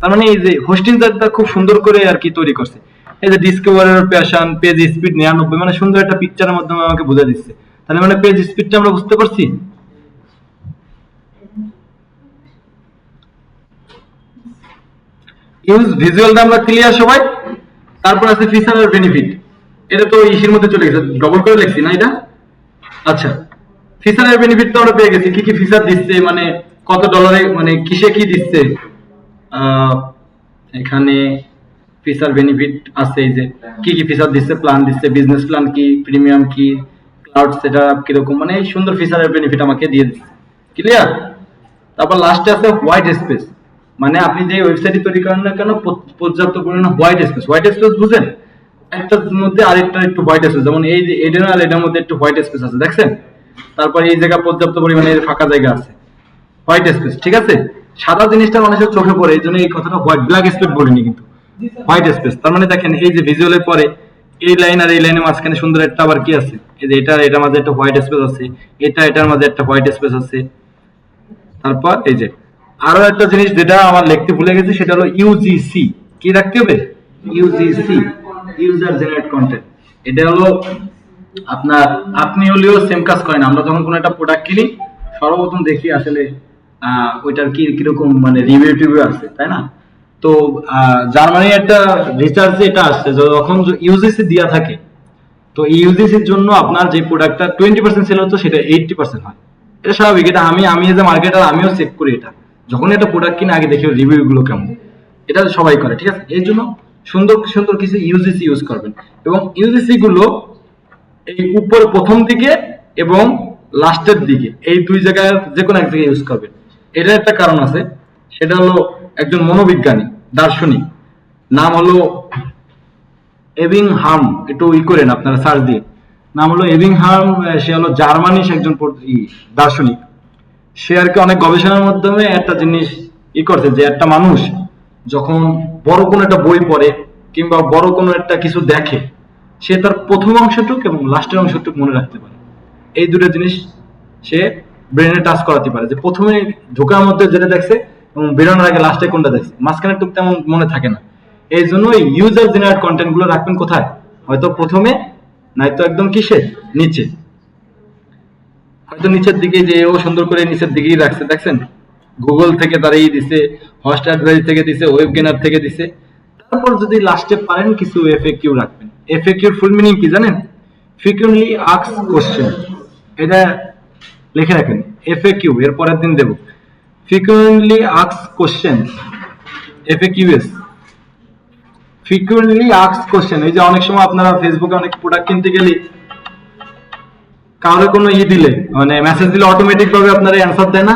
তার মানে এই যে হোস্টিং টা খুব সুন্দর করে আর কি তৈরি করছে। এই যে ডিসকভারের প্যাশন, পেজ স্পিড 99, মানে সুন্দর একটা পিকচারের মাধ্যমে আমাকে বুঝা দিচ্ছে। তাহলে মানে পেজ স্পিডটা আমরা বুঝতে পারছি। ইউজ ভিজুয়ালটা আমরা ক্লিয়ার সবাই? তারপর আছে ফিচার আর বেনিফিট, এটা তো ইসির মধ্যে চলে গেছে, ডবল করে লিখছি না এটা? আচ্ছা, ফিচার আর বেনিফিট তো আমরা পেয়ে গেছি, কি কি ফিচার দিচ্ছে, মানে কত ডলারে, মানে কিসে কি দিচ্ছে। এখানে ফিচার বেনিফিট আছে, এই যে কি কি ফিচার দিচ্ছে, প্ল্যান দিচ্ছে, বিজনেস প্ল্যান কি, প্রিমিয়াম কি, ক্লাউড সেটআপ কিরকম, মানে এই সুন্দর ফিচার আর বেনিফিট আমাকে দিয়ে দিচ্ছে। ক্লিয়ার? তারপর লাস্টে আছে হোয়াইট স্পেস, মানে আপনি যে ওয়েবসাইট তৈরি করেন না কেন, পর্যাপ্ত পরিমাণে হোয়াইট স্পেস। হোয়াইট স্পেস বুঝেন? একটার মধ্যে আরেকটা একটু হোয়াইট স্পেস, যেমন এই যে এডেন আর এটার মধ্যে একটু হোয়াইট স্পেস আছে, দেখছেন? তারপর এই জায়গা পর্যাপ্ত পরিমাণে ফাঁকা জায়গা আছে, হোয়াইট স্পেস। ঠিক আছে? সাদা জিনিসটা মানুষের চোখে পড়ে, এই জন্য এই কথাটা হোয়াইট, ব্ল্যাক স্পেস বলিনি কিন্তু, হোয়াইট স্পেস। তার মানে দেখেন এই যে ভিজুয়ালের পরে এই লাইন আর এই লাইনের মাঝখানে সুন্দর একটা আবার কি আছে, এই যে এটার মাঝে একটা হোয়াইট স্পেস আছে, এটার মাঝে একটা হোয়াইট স্পেস আছে। তারপর এই যে আরো একটা জিনিস যেটা আমার লিখতে ভুলে গেছি, সেটা হলো ইউজিসি। কি রাখতে হবে? UGC, user generate content. এটা হলো আপনার, আপনি হলেও সেম কাজ করেন। আমরা যখন কোনো একটা প্রোডাক্ট কিনি, সর্বপ্রথম দেখি আসলে ওইটার কি কিরকম মানে রিভিউ টিভিউ আছে, তাই না? তো জার্মানি একটা রিসার্চে এটা আসছে, যখন ইউজিসি দেওয়া থাকে, তো ইউজিসির জন্য আপনার যে প্রোডাক্টটা 20% সেল হতো সেটা 80% হয়। এটা স্বাভাবিক, এটা আমি এজ এ মার্কেটার আমিও চেক করি এটা, যখন একটা প্রোডাক্ট কিনে আগে দেখি রিভিউ গুলো কেমন। এটা সবাই করে, ঠিক আছে? এই জন্য সুন্দর সুন্দর কিছু ইউজিসি ইউজ করবেন, এবং ইউজিসি গুলো এই উপর প্রথম দিকে এবং লাস্টের দিকে এই দুই জায়গায় যে কোনো এক জায়গায় ইউজ করবেন। এটার একটা কারণ আছে, সেটা হলো একজন মনোবিজ্ঞানী দার্শনিক, নাম হলো এবিংহাম, একটু করেন আপনারা সার্চ দিয়ে, নাম হলো এবিংহাম। সে হলো জার্মানির একজন দার্শনিক। সে আর কি অনেক গবেষণার মাধ্যমে একটা জিনিস করছে, যে একটা মানুষ যখন বড় কোনো একটা বই পড়ে কিংবা বড় কোনো একটা কিছু দেখে, সে তার প্রথম অংশটুক এবং লাস্টের অংশটুক মনে রাখতে পারে। এই দুটো জিনিস সে ব্রেনে টাচ করাতে পারে, যে প্রথমে ঢোকার মধ্যে যেটা দেখছে এবং বেরোনোর আগে লাস্টে কোনটা দেখছে, মাঝখানে টুক তেমন মনে থাকে না। এই জন্য ইউজার জেনারেট কন্টেন্ট গুলো রাখবেন কোথায়? হয়তো প্রথমে, নয়তো একদম কিসে নিচে, হয়তো নিচের দিকে, যে ও সুন্দর করে নিচের দিকেই রাখছে, দেখছেন? গুগল থেকে তারা দিছে, হস্ট অ্যাডভাইস থেকে দিছে, ওয়েব গেনার থেকে দিছে, তারপর যদি লাস্টে পারেন কিছু এফএকিউ রাখবেন। এফএকিউর ফুল মিনিং কি জানেন? Frequently asked question. এটা লিখে রাখেন, এফএকিউ এর পরের দিন দেব। Frequently asked question, FAQs, frequently asked question. এই যে অনেক সময় আপনারা ফেসবুকে অনেক প্রোডাক্ট কিনতে গেলে কারো কোনো দিলে মানে মেসেজ দিলে অটোমেটিক ভাবে আপনার অ্যান্সার দেয় না,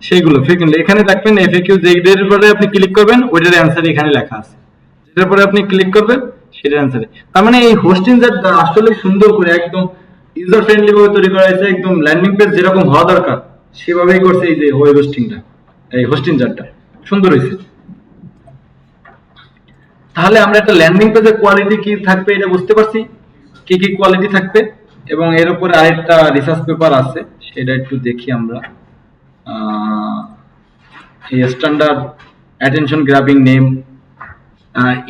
সেইগুলো ফ্রিকুয়েন্টলি এখানে দেখবেন এফএকিউ যেটার উপরে আপনি ক্লিক করবেন ওইটার অ্যান্সার এখানে লেখা আছে, যেটার উপরে আপনি ক্লিক করবেন সেটার অ্যান্সার। তার মানে এই হোস্টিং টা আসলে সুন্দর করে একদম ইউজার ফ্রেন্ডলি ভাবে তৈরি করা হয়েছে, একদম ল্যান্ডিং পেজ যেরকম হওয়া দরকার সেভাবেই করছে এই যে ওয়েব হোস্টিংটা, এই হোস্টিং টা সুন্দর হয়েছে। তাহলে আমরা একটা ল্যান্ডিং পেজের কোয়ালিটি কি থাকবে এটা বুঝতে পারছি, কি কি কোয়ালিটি থাকবে। এবং এর উপরে আরেকটা রিসার্চ পেপার আছে সেটা একটু দেখি আমরা। এই standard attention grabbing name,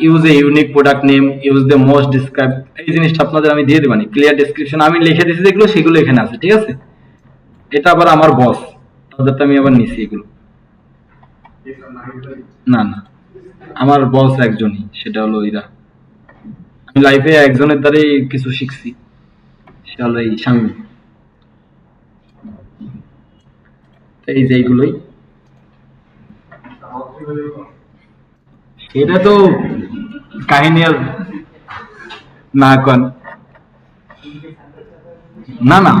use a unique product name, use the most describe, এই জিনিসটা আপনাদের আমি দিয়ে দেবানি। ক্লিয়ার ডেসক্রিপশন আমি লিখে দিয়েছি যেগুলো সেগুলো এখানে আছে, ঠিক আছে। এটা আবার আমার বস, তাদেরটা আমি আবার নিছি এগুলো। না না, আমার বস একজনই, সেটা হলো ইরা। আমি লাইফে একজনের দ্বারাই কিছু শিখছি, সেটা হলো এই স্বামী। এই যে এইগুলোই, এটা তো কাহিনী আর না কন না না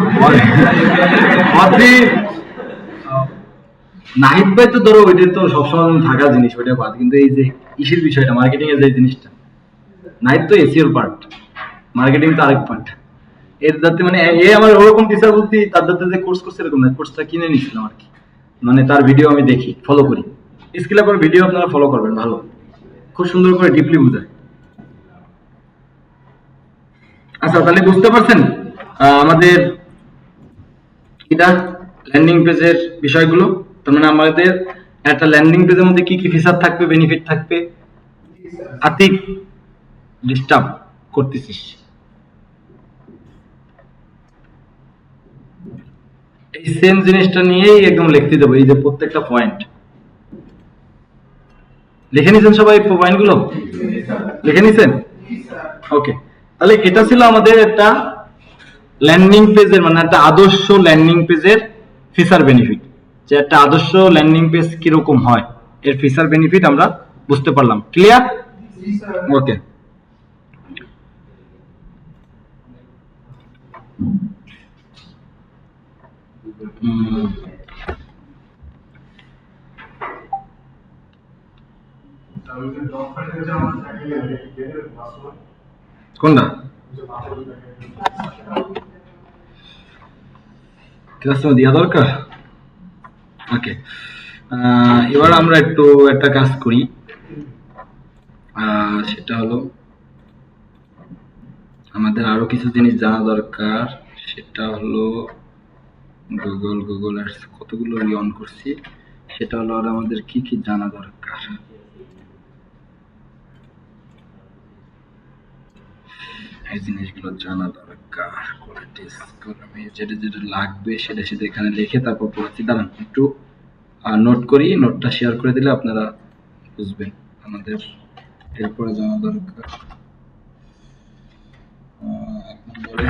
নাহিদ ভাই তো ধরো ওইটা তো সবসময় থাকা জিনিস, ওইটা বাদ। কিন্তু এই যে ইসের বিষয়টা, মার্কেটিং এর যে জিনিসটা, নাহিদ তো এসিওর পার্ট, মার্কেটিং তো আরেক পার্ট। এর যাতে মানে এ আমার ওরকম টিচার বুদ্ধি, তার যাতে যে কোর্স করছে এরকম না, কোর্সটা কিনে নিয়েছিলাম আর কি। মানে তার ভিডিও আমি দেখি, ফলো করি। স্কিল আপের ভিডিও আপনারা ফলো করবেন, ভালো, খুব সুন্দর করে ডিপলি বোঝায়। আচ্ছা তাহলে বুঝতে পারছেন আমাদের এটা ল্যান্ডিং পেজের বিষয়গুলো। তার মানে আমাদের একটা ল্যান্ডিং পেজের মধ্যে কি কি ফিচার থাকবে, বেনিফিট থাকবে। আতিক ডিস্টার্ব করতেছিস, এই সেম জিনিসটা নিয়েই একদম লিখতে দেবো। এই যে প্রত্যেকটা পয়েন্ট লিখে নিছেন সবাই, পয়েন্ট গুলো লিখে নিছেন? ওকে, তাহলে এটা ছিল আমাদের একটা ল্যান্ডিং পেজের মানে একটা আদর্শ ল্যান্ডিং পেজের ফিচার বেনিফিট, যে একটা আদর্শ ল্যান্ডিং পেজ কিরকম হয় এর ফিচার বেনিফিট আমরা বুঝতে পারলাম। ক্লিয়ার? ওকে, কোনটা ক্লাসে দেওয়া দরকার? ওকে, এবার আমরা একটু একটা কাজ করি, সেটা হলো আমাদের আরো কিছু জিনিস জানা দরকার। সেটা হলো গুগল অ্যাডস কতগুলো অন করছি, সেটা হলো আর আমাদের কি কি জানা দরকার। এই জিনিসগুলো জানা দরকার, যেটা যেটা লাগবে সেটা সেটা এখানে লিখে তারপর পড়ছি। দাঁড়ান একটু নোট করি, নোটটা শেয়ার করে দিলে আপনারা বুঝবেন। আমাদের এরপরে জানা দরকার এক নম্বরে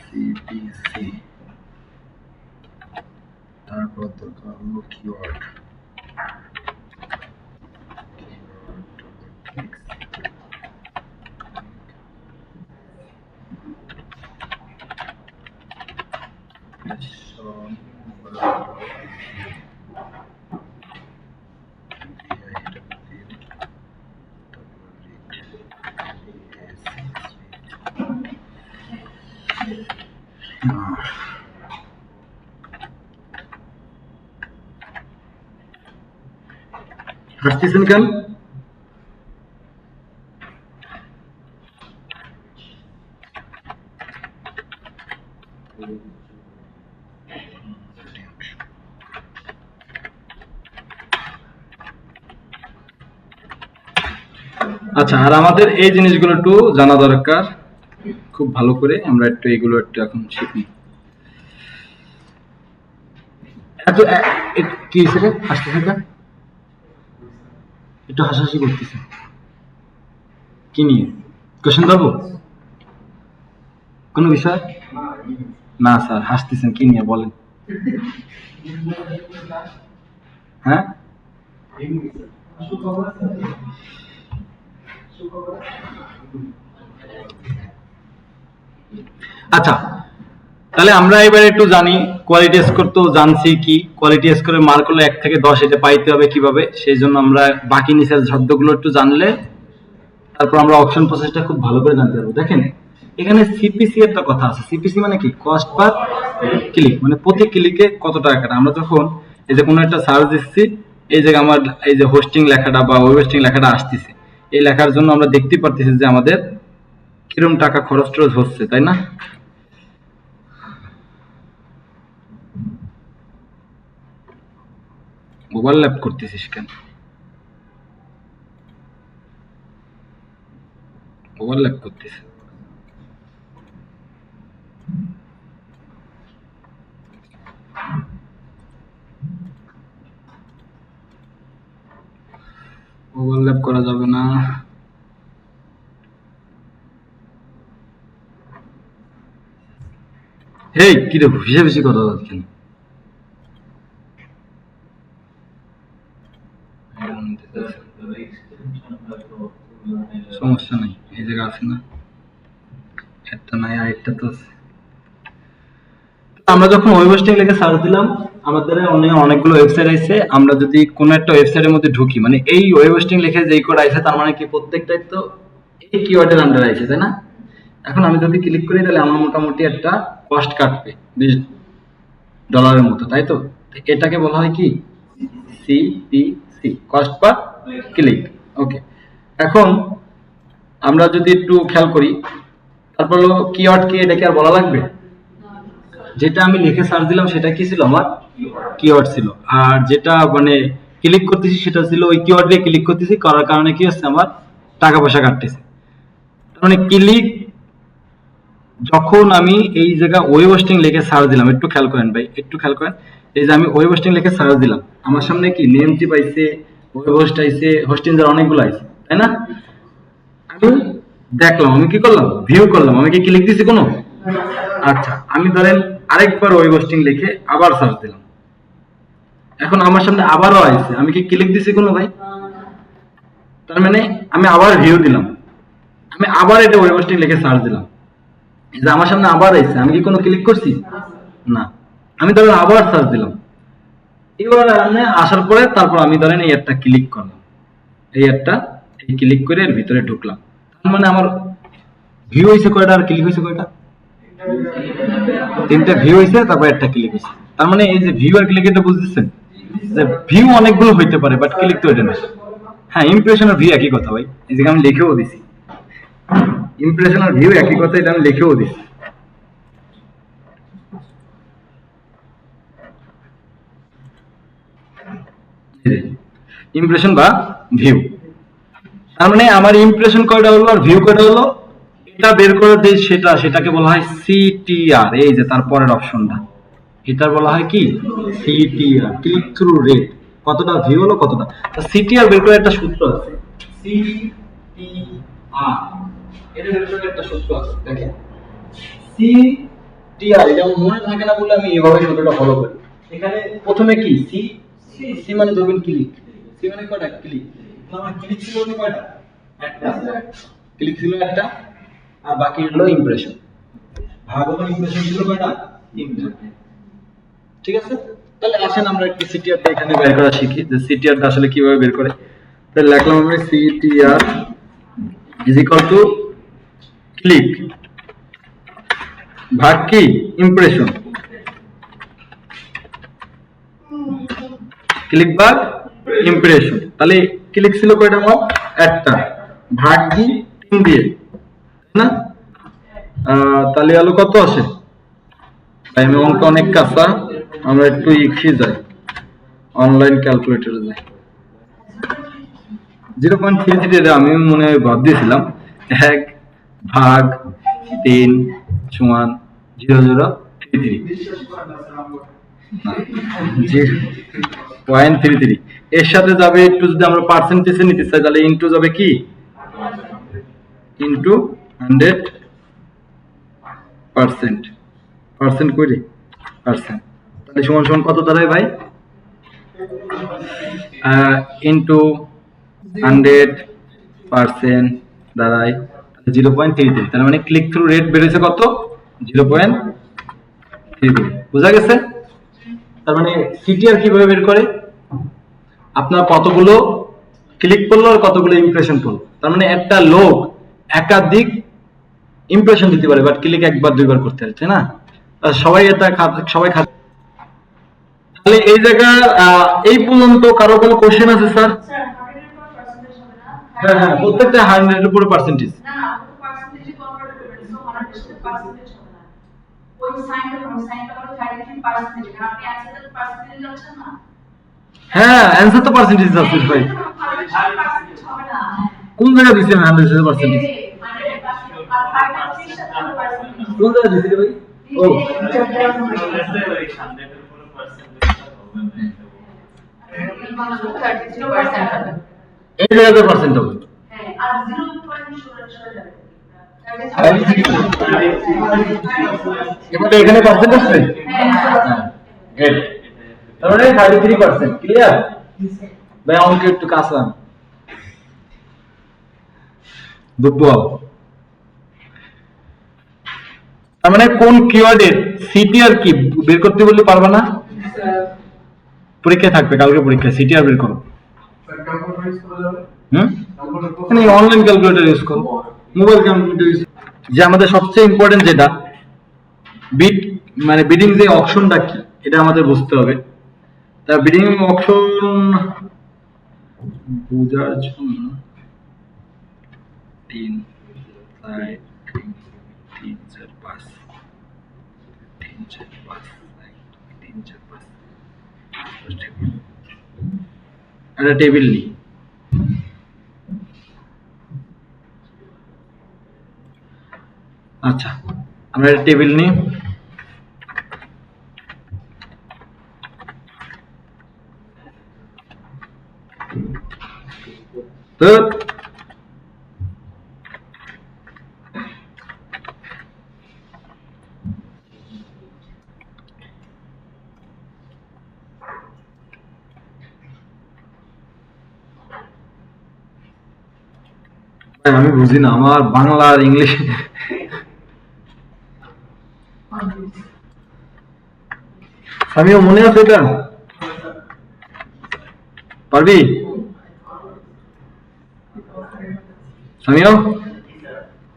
CPC, তারপর দরকার হলো কিওয়ার্ড। হাসতেছেন কেন? আচ্ছা, আর আমাদের এই জিনিসগুলো একটু জানা দরকার খুব ভালো করে। আমরা একটু এগুলো একটু এখন শিখি। এত কি হিসেবে হাসতে থাকা, একটু হাসাহাসি করতেছে কি নিয়ে? কোশ্চেন পাবো কোনো বিষয়? না স্যার, হাসতেছেন কি নিয়ে বলেন? হ্যাঁ, আচ্ছা, তাহলে আমরা এবার একটু জানি কোয়ালিটি স্কোর তো জানছি কি, কোয়ালিটি স্কোরের মার্ক হলো 1 থেকে 10, এটা পাইতে হবে কিভাবে, সেই জন্য আমরা বাকি নিচের শব্দগুলো একটু জানলে তারপর আমরা অপশন প্রসেসটা খুব ভালো করে জানতে পারবো। দেখেন এখানে সিপিসি একটা কথা আছে। সিপিসি মানে কি? কস্ট পার ক্লিক, মানে প্রতি ক্লিকে কত টাকা কাটা। আমরা যখন এই যে কোনো একটা সার্চ দিচ্ছি, এই যে আমার এই যে হোস্টিং লেখাটা বা ওয়েব হোস্টিং লেখাটা আসতেছে, এই লেখার জন্য আমরা দেখতে পারতেছি যে আমাদের কিরকম টাকা খরচ টরচ হচ্ছে, তাই না? ওভারল্যাপ করতেছিস কেন? ওভারল্যাপ করতেছিস। ওভারল্যাপ করা যাবে না। হেই, কি রে, বেশি বেশি কথা বলছেন? সমস্যা নাই, এই জায়গা আছে না, একটা নাই আরেকটা তো আছে। আমরা যখন ওয়েব হোস্টিং লিখে সার্চ দিলাম, আমাদের অনেকগুলো ওয়েবসাইট আছে। আমরা যদি কোনো একটা ওয়েবসাইটের মধ্যে ঢুকি, মানে এই ওয়েব হোস্টিং লিখে যেই কোড আছে, তার মানে কি প্রত্যেকটাই তো এই কিওয়ার্ডের আন্ডারে আছে, তাই না? এখন আমি যদি ক্লিক করি তাহলে আমার মোটামুটি একটা কস্ট কাটবে $20 মতো, তাই তো? এটাকে বলা হয় কি? CPC, cost per click. Okay, এখন আমরা যদি একটু খেয়াল করি, তারপর হলো কিওয়ার্ড কি, এটা কি আর বলা লাগবে? যেটা আমি লিখে সার্চ দিলাম সেটা কি ছিল? আমার কিওয়ার্ড ছিল। আর যেটা মানে ক্লিক করতেছি সেটা ছিল ওই কিওয়ার্ডে ক্লিক করতেছি, করার কারণে কি হচ্ছে? আমার টাকা পয়সা কাটতেছে। তার মানে ক্লিক, যখন আমি এই জায়গা ওয়েব হোস্টিং লিখে সার্চ দিলাম, একটু খেয়াল করেন ভাই, একটু খেয়াল করেন। এই যে আমি ওয়েব হোস্টিং লিখে সার্চ দিলাম, আমার সামনে কি নেম টিপ আইছে, ওয়েব হোস্ট আইছে, হোস্টিং এর অনেকগুলো আইছে, তাই না? আমি দেখলাম, আমি কি করলাম? ভিউ করলাম। আমি কি ক্লিক দিছি কোনো? আচ্ছা, আমি ধরেন আরেকবার ওয়েব হোস্টিং লিখে আবার সার্চ দিলাম, এখন আমার সামনে আবারও আইছে। আমি কি ক্লিক দিছি কোনো ভাই? তার মানে আমি আবার ভিউ দিলাম, আমি আবার এটা ওয়েব হোস্টিং লিখে সার্চ দিলাম, এই যে আমার সামনে আবার আইছে। আমি কি কোনো ক্লিক করছি? না। আমি ধরেন আবার সার্চ দিলাম, এবার আসার পরে তারপর আমি ধরেন এই একটা ক্লিক করলাম, এই একটা ক্লিক করে এর ভিতরে ঢুকলাম। তার মানে আমার ভিউ হয়েছে কয়টা আর ক্লিক হয়েছে কয়টা? 3টা ভিউ হয়েছে, তারপর একটা ক্লিক হয়েছে। তার মানে এই যে ভিউ আর ক্লিক, এটা বুঝতেছেন যে ভিউ অনেকগুলো হইতে পারে, বাট ক্লিক তো এটা না। হ্যাঁ, ইমপ্রেশন আর ভিউ একই কথা ভাই, এই যে আমি লিখেও দিছি। ইমপ্রেশন আর ভিউ একই কথা, এটা আমি লিখেও দিছি। ইমপ্রেশন বা ভিউ, তার মানে আমার ইমপ্রেশন কয়টা হলো আর ভিউ কয়টা হলো, এটা বের করে দেই, সেটাকে বলা হয় সিটিআর। এই যে তারপরের অপশনটা, এটা বলা হয় কি? CTR, click through rate. কতটা ভিউ হলো, কতটা। তো সিটিআর বের করে একটা সূত্র আছে, সিটিআর, এটা বের করে একটা সূত্র আছে। দেখেন সিটিআর, এটা আমার মনে থাকে না বলে আমি এইভাবে সূত্রটা ফলো করি। এখানে প্রথমে কি সি, সি মানে ধরবেন ক্লিক, সি মানে কয়টা ক্লিক, আমার ক্লিক ছিল কয়টা? একটা। ক্লিক ছিল একটা, আর বাকি হলো ইমপ্রেশন। ভাগ হলো ইমপ্রেশন ছিল কয়টা? 3টা। ঠিক আছে, তাহলে আসেন আমরা একটু সিটিআরটা এখানে বের করা শিখি, যে সিটিআরটা আসলে কিভাবে বের করে। তাহলে লিখলাম আমি CTR is equal to click ভাগ কি? ইমপ্রেশন। ক্লিক ভাগ ইমপ্রেশন। তাহলে ক্লিক ছিল কয়টা? আমার একটা, ভাগ কি 3 দিয়ে, না? তাহলে আলো কত আসে? টাইম অঙ্ক অনেক কাঁচা, আমরা একটু ইখি যাই, অনলাইন ক্যালকুলেটরে যাই। 0.33 এটা আমি মনে হয় বাদ দিয়েছিলাম। 1/3 0.33 এর সাথে যাবে একটু, যদি আমরা পার্সেন্টেজে নিতে চাই তাহলে ইনটু যাবে কি ইনটু 100%, পার্সেন্ট করি পার্সেন্ট, তাহলে সমান সমান কত দাঁড়ায় ভাই? ইনটু 100% দাঁড়ায় 0.33, তার মানে ক্লিক থ্রু রেট বেড়েছে কত? 0.33। বোঝা গেছে? তার মানে সিটিআর কিভাবে বের করে? আপনার কতগুলো ক্লিক করলো আর কতগুলো ইমপ্রেশন করলো। তার মানে একটা লোক একাধিক ইমপ্রেশন দিতে পারে, বাট ক্লিক একবার দুইবার করতে পারে, তাই না? সবাই তাহলে এই জায়গায় এই পর্যন্ত কারো কোনো কোশ্চেন আছে স্যার? হ্যাঁ হ্যাঁ, প্রত্যেকটা 100 এর উপরে পার্সেন্টেজ। হ্যাঁ, অ্যানসার তো পার্সেন্টেজ আছে ভাই। কোন জায়গায় দিছেন 100% কোন জায়গায় দিছেন ভাই? ও এই জায়গাতে পার্সেন্ট হবে। এখানে পার্সেন্ট আছে। গ্রেট। তার মানে 33%। ক্লিয়ার ভাই? অঙ্ক একটু কাঁচা বুঝবো। তার মানে কোন কিওয়ার্ডের সিটিআর কি বের করতে বললে পারবা না? পরীক্ষায় থাকবে, কালকে পরীক্ষা সিটিআর বের করো। অনলাইন ক্যালকুলেটর ইউজ করো, মোবাইল ক্যালকুলেটর ইউজ। যে আমাদের সবচেয়ে ইম্পর্টেন্ট যেটা বিট, মানে বিডিং যে অপশনটা কি এটা আমাদের বুঝতে হবে। তা বিডিং অপশন বোঝার জন্য 3 4 3 4 5 3 4 5 3 4 5 একটা টেবিল নি। আচ্ছা, আমরা একটা টেবিল নিই। তো আমি বুঝি না, আমার বাংলা আর ইংলিশ। আমিও মনে আছে এটা, পারবি? আমিও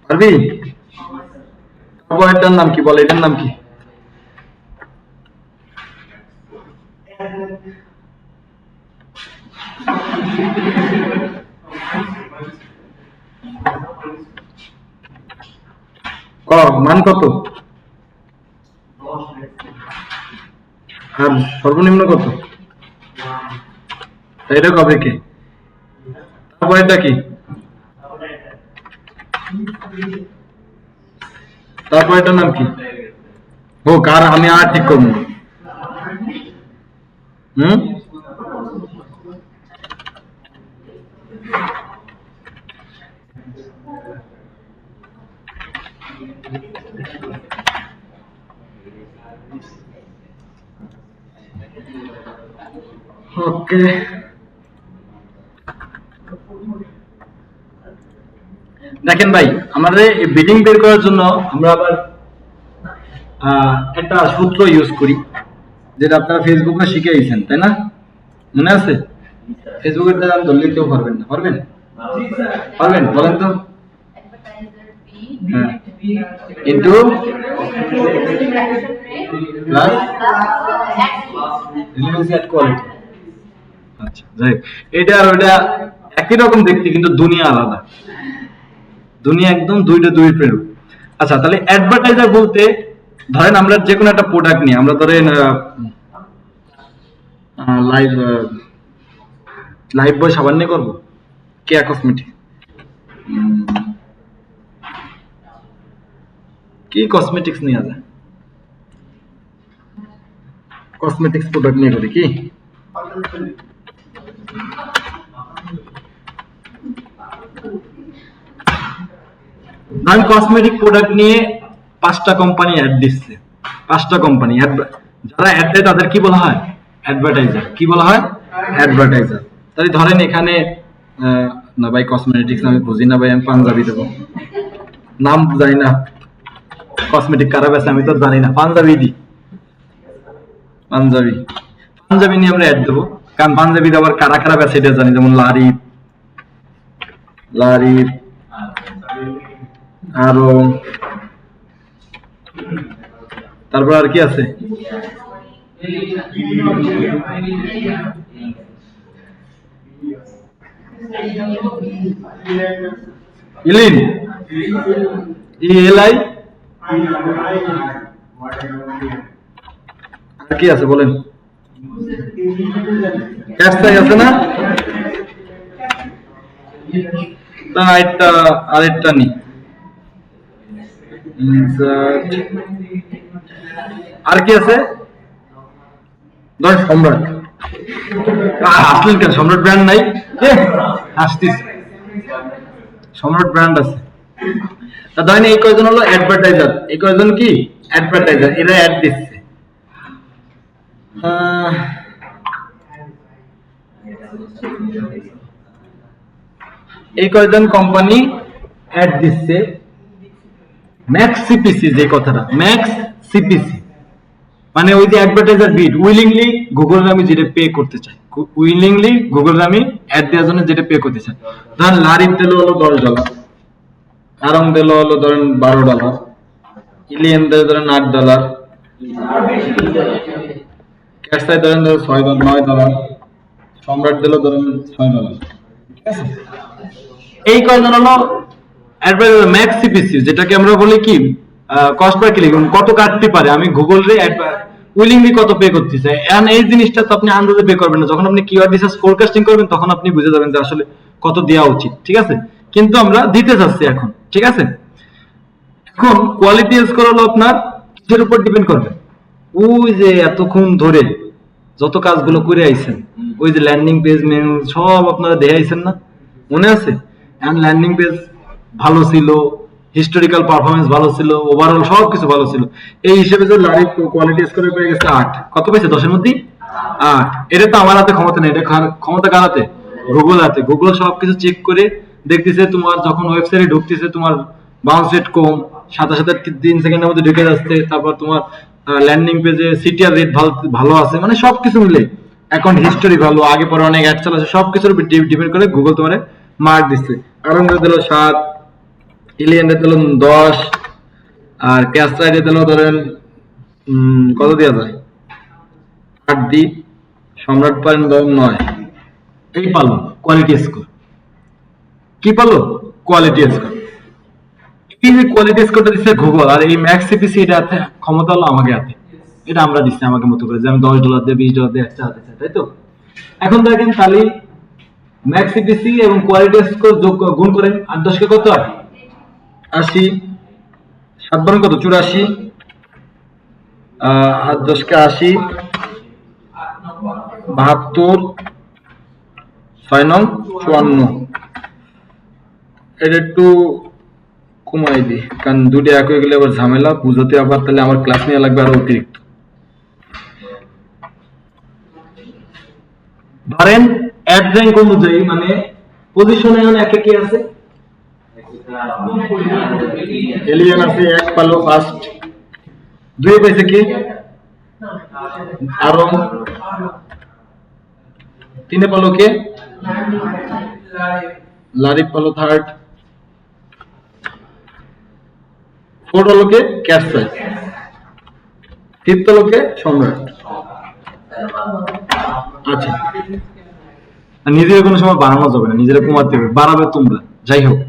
পারবি? এটার নাম কি বল, এটার নাম কি? মান কত আর সর্বনিম্ন কত? এটা কবে কে? তারপরেরটা কি? তারপরেরটার নাম কি? ও কার, আমি আর ঠিক করবো। ওকে, দেখেন ভাই, আমাদের বিডিং বের করার জন্য আমরা আবার একটা সূত্র ইউজ করি, যেটা আপনারা ফেসবুকে শিখেছেন, তাই না? মনে আছে? ফেসবুকের দ্বারা ধরলে কেউ পারবেন না, পারবেন? পারবেন, বলেন তো। ইনটু প্লাস রিলেভেন্সি এট কোয়ালিটি। আচ্ছা, যাই এটা আর ওটা একই রকম দেখতে, কিন্তু দুনিয়া আলাদা। দুনিয়া একদম দুইটা দুই প্রেরক। আচ্ছা, তাহলে অ্যাডভার্টাইজার বলতে ধরেন আমরা যে কোনো একটা প্রোডাক্ট নিয়ে, আমরা ধরেন লাইভ বয় সাবান নিয়ে করবো, কেয়া কসমেটিক, কি কসমেটিক্স নিয়ে যায়, কসমেটিক্স প্রোডাক্ট নিয়ে করি কি ধরেন কসমেটিক প্রোডাক্ট নিয়ে 5টা কোম্পানি অ্যাড দিচ্ছে, 5টা কোম্পানি যারা অ্যাড দেয় তাদের কি বলা হয়? অ্যাডভার্টাইজার। কি বলা হয়? অ্যাডভার্টাইজার। তাহলে ধরেন এখানে না ভাই কসমেটিক্স আমি বুঝি না ভাই, আমি পাঞ্জাবি দেবো, নাম জানি না, কসমেটিক কারা বেছে আমি তো জানি না, পাঞ্জাবি দি, পাঞ্জাবি, পাঞ্জাবি নিয়ে আমরা অ্যাড দেবো, কারণ পাঞ্জাবি আবার কারা কারা বেছে এটা জানি, যেমন লারিফ, লারিফ, আরো তারপর আর কি আছে, ইলিন, ইএলআই, আর কি আছে বলেন? ক্যাশটাই আছে না? তা আরেকটা নি, আর কি আছে? ধর সম্রাট, আসলেন কেন? সম্রাট ব্র্যান্ড নাই? আসতিস, সম্রাট ব্র্যান্ড আছে। তা ধরেন এই কয়জন হলো অ্যাডভার্টাইজার, এই কয়জন কি অ্যাডভার্টাইজার, এরা অ্যাড দিচ্ছে। এই কয়জন কোম্পানি অ্যাড দিচ্ছে। ম্যাক্স সিপিসি, যে কথাটা ম্যাক্স সিপিসি মানে ওই যে অ্যাডভার্টাইজার বিড, উইলিংলি গুগল আমি যেটা পে করতে চাই, উইলিংলি গুগল আমি অ্যাড দেওয়ার জন্য যেটা পে করতে চাই। ধরেন লারিফ দিল হলো $10, আরং দিল হলো ধরেন $12, ইলিয়ান দিল ধরেন $8, ক্যাশাই ধরেন $9, সম্রাট দিল ধরেন $6। এই কয়জন হলো অ্যাডভার্টাইজার ম্যাক্স সিপিসি, যেটাকে আমরা বলি কি কস্ট পার ক্লিক, কত কাটতে পারে আমি গুগল রে উইলিংলি কত পে করতে চাই। এন্ড এই জিনিসটা তো আপনি আন্দাজে পে করবেন না, যখন আপনি কিওয়ার্ড রিসার্চ ফোরকাস্টিং করবেন তখন আপনি বুঝে যাবেন যে আসলে কত দেওয়া উচিত, ঠিক আছে? কিন্তু আমরা দিতে চাচ্ছি এখন, ঠিক আছে? এখন কোয়ালিটি স্কোর হলো আপনার কিসের উপর ডিপেন্ড করবে? ওই যে এতক্ষণ ধরে যত কাজগুলো করে আইছেন, ওই যে ল্যান্ডিং পেজ মেনু সব আপনারা দেখে আইছেন না, মনে আছে? এন্ড ল্যান্ডিং পেজ ভালো ছিল, হিস্টোরিক্যাল পারফরমেন্স ভালো ছিল, ওভারঅল সবকিছু ভালো ছিল। এই হিসেবে যে লারিফ কোয়ালিটি স্কোরে পেয়ে গেছে 8, কত পেয়েছে 10 এর মধ্যে 8। এটা তো আমার হাতে ক্ষমতা নেই, এটা ক্ষমতা কার হাতে? গুগল হাতে। গুগল সবকিছু চেক করে দেখতেছে, তোমার যখন ওয়েবসাইটে ঢুকতেছে তোমার বাউন্স রেট কম, সাথে সাথে 3 সেকেন্ডের মধ্যে ঢুকে যাচ্ছে, তারপর তোমার ল্যান্ডিং পেজে সিটিআর রেট ভালো আছে, মানে সবকিছু মিলে অ্যাকাউন্ট হিস্টোরি ভালো, আগে পরে অনেক অ্যাড চালাচ্ছে, সবকিছুর উপর ডিপেন্ড করে গুগল তোমার মার্ক দিচ্ছে। আরং দিল 7, ইলিয়ান দিল 10, আর ক্যাশ রাইডে দিল ধরেন কত দেওয়া যায় 8 দি, সম্রাট পারেন ধরেন 9। এই পালো কোয়ালিটি স্কোর। কি পালো? Quality score. এই যে কোয়ালিটি স্কোরটা দিচ্ছে গুগল, আর এই ম্যাক্স সিপিসি এটা ক্ষমতা হলো আমাকে হাতে, এটা আমরা দিচ্ছি আমাকে মতো করে, যে আমি $10 দিয়ে $20 দিয়ে একটা হাতে চাই, তাই তো? এখন দেখেন তাহলে ম্যাক্স সিপিসি এবং কোয়ালিটি স্কোর যোগ গুণ করেন, 8 10 কে কত হয়? 80, 7 বারং কত? 84, 8 10 কে 80, 72, 6 নং 54। এটা একটু কমাই দিই, কারণ দুটো এক হয়ে গেলে আবার ঝামেলা বুঝতে, আবার তাহলে আমার ক্লাস নেওয়া লাগবে আরো অতিরিক্ত। ধরেন অ্যাড র্যাঙ্ক অনুযায়ী মানে পজিশনে একে কি আছে? এলিয়ান আছে, 1 পালো ফার্স্ট, 2 পাইছে কি আরং, 3 পালো কে লারিফ পালো থার্ড, 4 হলো কে ক্যাশাই, 5th হলো কে সম্রাট। আচ্ছা, নিজের কোনো সময় বাড়ানো যাবে না, নিজেরা কমাতে হবে, বাড়াবে তোমরা। যাই হোক,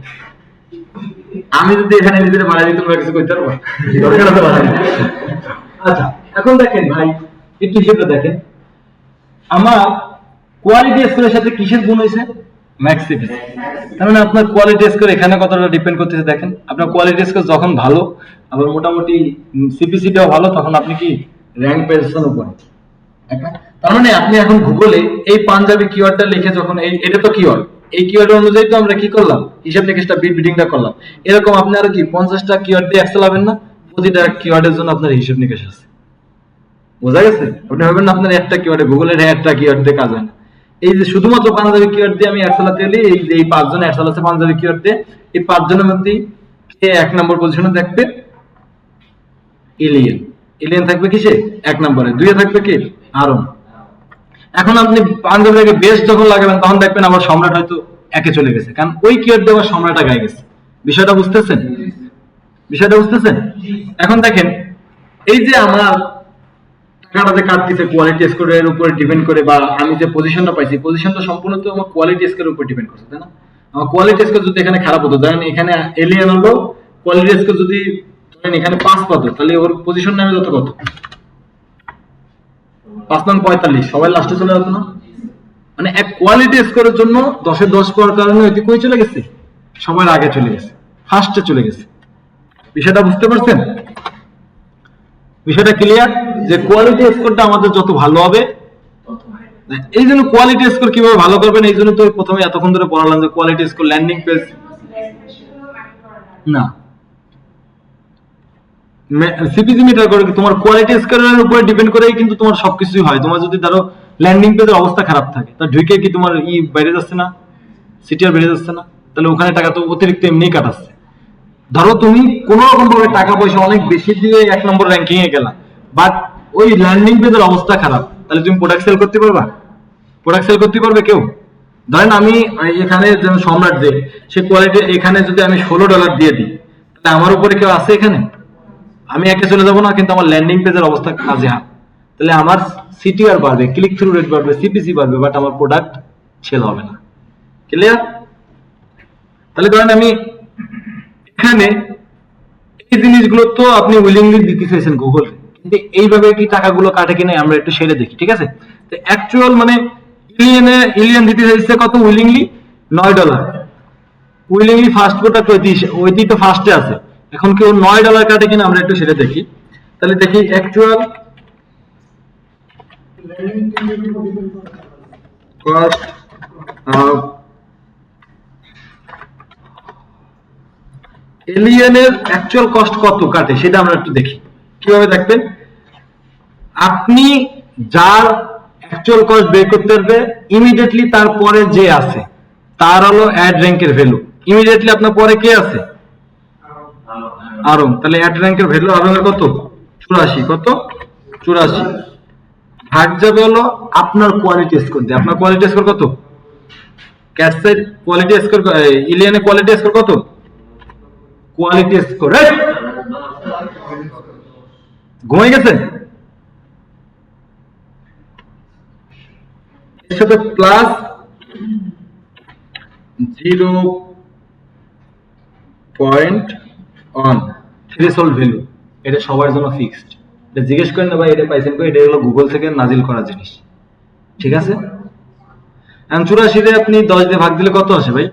আমি যদি এখানে নিজেরা বাড়াই দিই তোমরা কিছু করতে পারবে? দরকার আছে বাড়াই। আচ্ছা, এখন দেখেন ভাই একটু হিসেবটা দেখেন, আমার কোয়ালিটি স্কোরের সাথে কিসের গুণ হয়েছে? Max CPC. তার মানে আপনার কোয়ালিটি স্কোর এখানে কতটা ডিপেন্ড করতেছে দেখেন, আপনার কোয়ালিটি স্কোর যখন ভালো, আবার মোটামুটি সিপিসিটাও ভালো, তখন আপনি কি র্যাঙ্ক পেয়েছেন উপরে। তার মানে আপনি এখন গুগলে এই পাঞ্জাবি কিওয়ার্ডটা লিখে যখন এটা তো কিওয়ার্ড, এই কিওয়ার্ড অনুযায়ী তো আমরা কি করলাম, হিসাব নিকেশটা বিডিংটা করলাম। এরকম আপনি আরো কি 50টা কিওয়ার্ড দিয়ে এক্সেল হবেন না, প্রতিটা কিওয়ার্ডের জন্য আপনার হিসাব নিকেশ আছে। বোঝা গেছে? আপনি ভাবেন না আপনার একটা কিওয়ার্ডে, গুগলের একটা কিওয়ার্ড দিয়ে কাজ হয় না। এই যে শুধুমাত্র পাঞ্জাবি কিওয়ার্ড দিয়ে আমি এক্সেল হাতে এলি, এই 5 জন এক্সেল আছে পাঞ্জাবি কিওয়ার্ড দিয়ে, এই 5 জনের মধ্যে কে 1 নম্বর পজিশনে থাকবে? এলিয়েন। এলিয়েন থাকবে কিসে? 1 নম্বরে। 2 এ থাকবে কি? আরন। এখন আপনি পাঞ্জাবিটাকে বেস্ট যখন লাগাবেন তখন দেখবেন আবার সম্রাট হয়তো 1 এ চলে গেছে, কারণ ওই কিওয়ার্ড দিয়ে আবার সম্রাট আগায় গেছে। বিষয়টা বুঝতেছেন? বিষয়টা বুঝতেছেন? এখন দেখেন, এই যে আমার টাকাটা যে কাটতেছে কোয়ালিটি স্কোরের উপর ডিপেন্ড করে, বা আমি যে পজিশনটা পাইছি, পজিশনটা সম্পূর্ণ তো আমার কোয়ালিটি স্কোরের উপর ডিপেন্ড করছে, তাই না? আমার কোয়ালিটি স্কোর যদি এখানে খারাপ হতো, ধরেন এখানে এলিয়েন হলো, কোয়ালিটি স্কোর যদি ধরেন এখানে 5 পাতো, তাহলে ওর পজিশন নামে যত কত? 5 নং 45, সবাই লাস্টে চলে যেত না? মানে এক কোয়ালিটি স্কোরের জন্য 10 এ 10 পাওয়ার কারণে ওইটি কই চলে গেছে? সবার আগে চলে গেছে, ফার্স্টে চলে গেছে। বিষয়টা বুঝতে পারছেন? বিষয়টা ক্লিয়ার যে কোয়ালিটি স্কোরটা আমাদের যত ভালো হবে, এই জন্য কোয়ালিটি স্কোর কিভাবে ভালো করবেন, এই জন্য তো প্রথমে এতক্ষণ ধরে পড়ালাম যে কোয়ালিটি স্কোর ল্যান্ডিং পেজ না, সিপিসি মিটার করে তোমার কোয়ালিটি স্কোরের উপরে ডিপেন্ড করেই কিন্তু তোমার সবকিছুই হয়। তোমার যদি ধরো ল্যান্ডিং পেজের অবস্থা খারাপ থাকে, তা ঢুকে কি তোমার বাইরে যাচ্ছে না, সিটিআর বেড়ে যাচ্ছে না, তাহলে ওখানে টাকা তো অতিরিক্ত এমনি কাটাচ্ছে। ধরো তুমি কোনো রকম ভাবে টাকা পয়সা অনেক বেশি দিয়ে 1 নম্বর র্যাঙ্কিং এ গেলা, বাট ওই ল্যান্ডিং পেজের অবস্থা খারাপ, তাহলে তুমি প্রোডাক্ট সেল করতে পারবা? প্রোডাক্ট সেল করতে পারবে কেউ? ধরেন আমি এখানে যেন সম্রাট যে সে কোয়ালিটি, এখানে যদি আমি $16 দিয়ে দিই, তাহলে আমার উপরে কেউ আছে এখানে? আমি একে চলে যাবো না, কিন্তু আমার ল্যান্ডিং পেজের অবস্থা কাজে হাত, তাহলে আমার সিটিআর বাড়বে, ক্লিক থ্রু রেট বাড়বে, সিপিসি বাড়বে, বাট আমার প্রোডাক্ট সেল হবে না। ক্লিয়ার? তাহলে ধরেন আমি এখানে এই জিনিসগুলো তো আপনি উইলিংলি দিতে চাইছেন গুগল, কিন্তু এইভাবে কি টাকাগুলো কাটে কিনা আমরা একটু সেরে দেখি, ঠিক আছে? তো অ্যাকচুয়াল মানে ইলিয়ান দিতে চাইছে কত উইলিংলি? $9। উইলিংলি ফার্স্ট প্রোডাক্ট ওইটি তো ফার্স্টে আছে, এখন কেউ $9 কাটে কিনা আমরা একটু সেটা দেখি। তাহলে দেখি অ্যাকচুয়াল কস্ট অফ এলিয়েনের অ্যাকচুয়াল কস্ট কত কাটে সেটা আমরা একটু দেখি। কিভাবে দেখবেন? আপনি যার অ্যাকচুয়াল কস্ট বের করতে পারবে, ইমিডিয়েটলি তারপরে যে আছে তার হলো অ্যাড র্যাঙ্কের ভ্যালু। ইমিডিয়েটলি আপনার পরে কে আছে? আরং। তাহলে অ্যাড র্যাঙ্কের ভ্যালু আরঙের কত? 84। কত? 84 ভাগ যাবে হলো আপনার কোয়ালিটি স্কোর দিয়ে। আপনার কোয়ালিটি স্কোর কত? ক্যাটসের কোয়ালিটি স্কোর, ইলিয়ানের কোয়ালিটি স্কোর কত? কোয়ালিটি স্কোর ঘুমিয়ে গেছে? এর সাথে প্লাস 0.1 থ্রেশহোল্ড ভ্যালু, এটা সবার জন্য ফিক্সড। এটা জিজ্ঞেস করেন না ভাই এটা পাইছেন কই, এটা হলো গুগল থেকে নাজিল করা জিনিস, ঠিক আছে? 84 রে আপনি 10 দিয়ে ভাগ দিলে কত আসে ভাই?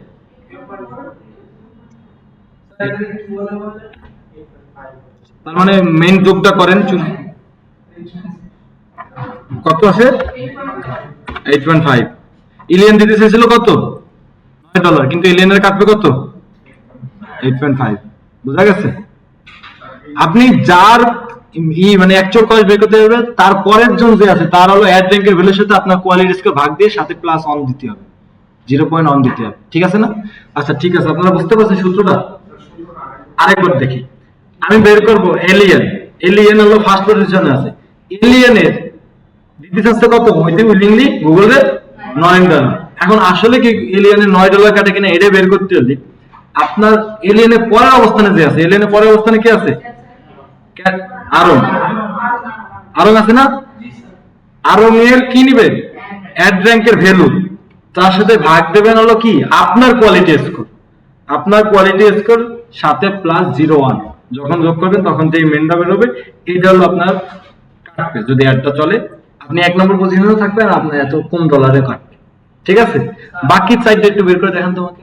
তার মানে মেইন যোগটা করেন, কত আসে? 8.5। ইলিয়ান দিতে চেয়েছিল কত? $9, কিন্তু ইলিয়ানের কাটবে কত? 8.5। বুঝা গেছে? আপনি যার মানে অ্যাকচুয়াল কস্ট বের করতে পারবেন, তারপরের জন যে আছে তার হলো অ্যাড র্যাঙ্কের ভ্যালুর সাথে আপনার কোয়ালিটি স্কোর ভাগ দিয়ে সাথে প্লাস 1 দিতে হবে, 0.1 দিতে হবে, ঠিক আছে না? আচ্ছা ঠিক আছে, আপনারা বুঝতে পারছেন সূত্রটা? আরেকবার দেখি, আমি বের করব এলিয়েন। এলিয়েন হলো ফার্স্ট পজিশনে আছে, এলিয়েনের দিতে চাচ্ছে কত? ওইতে উইলিংলি গুগলের $9। এখন আসলে কি এলিয়েনের $9 কাটে কিনা এটা বের করতে হলে আপনার এলিয়েনের পরের অবস্থানে যে আছে, এলিয়েনের পরের অবস্থানে কি আছে? আরং। আরং আছে না? আরং এর কি নিবেন? অ্যাড র্যাঙ্কের ভ্যালু, তার সাথে ভাগ দেবেন হলো কি আপনার কোয়ালিটি স্কোর। আপনার কোয়ালিটি স্কোর সাথে প্লাস 0.1 যখন যোগ করবেন তখন যে মেনটা বের হবে, এটা হলো আপনার কাটবে। যদি অ্যাডটা চলে আপনি 1 নম্বর পজিশনে থাকবেন, আপনার এত কম ডলারে কাটবে, ঠিক আছে, বাকি সাইডটা একটু বের করে দেখান তোমাকে।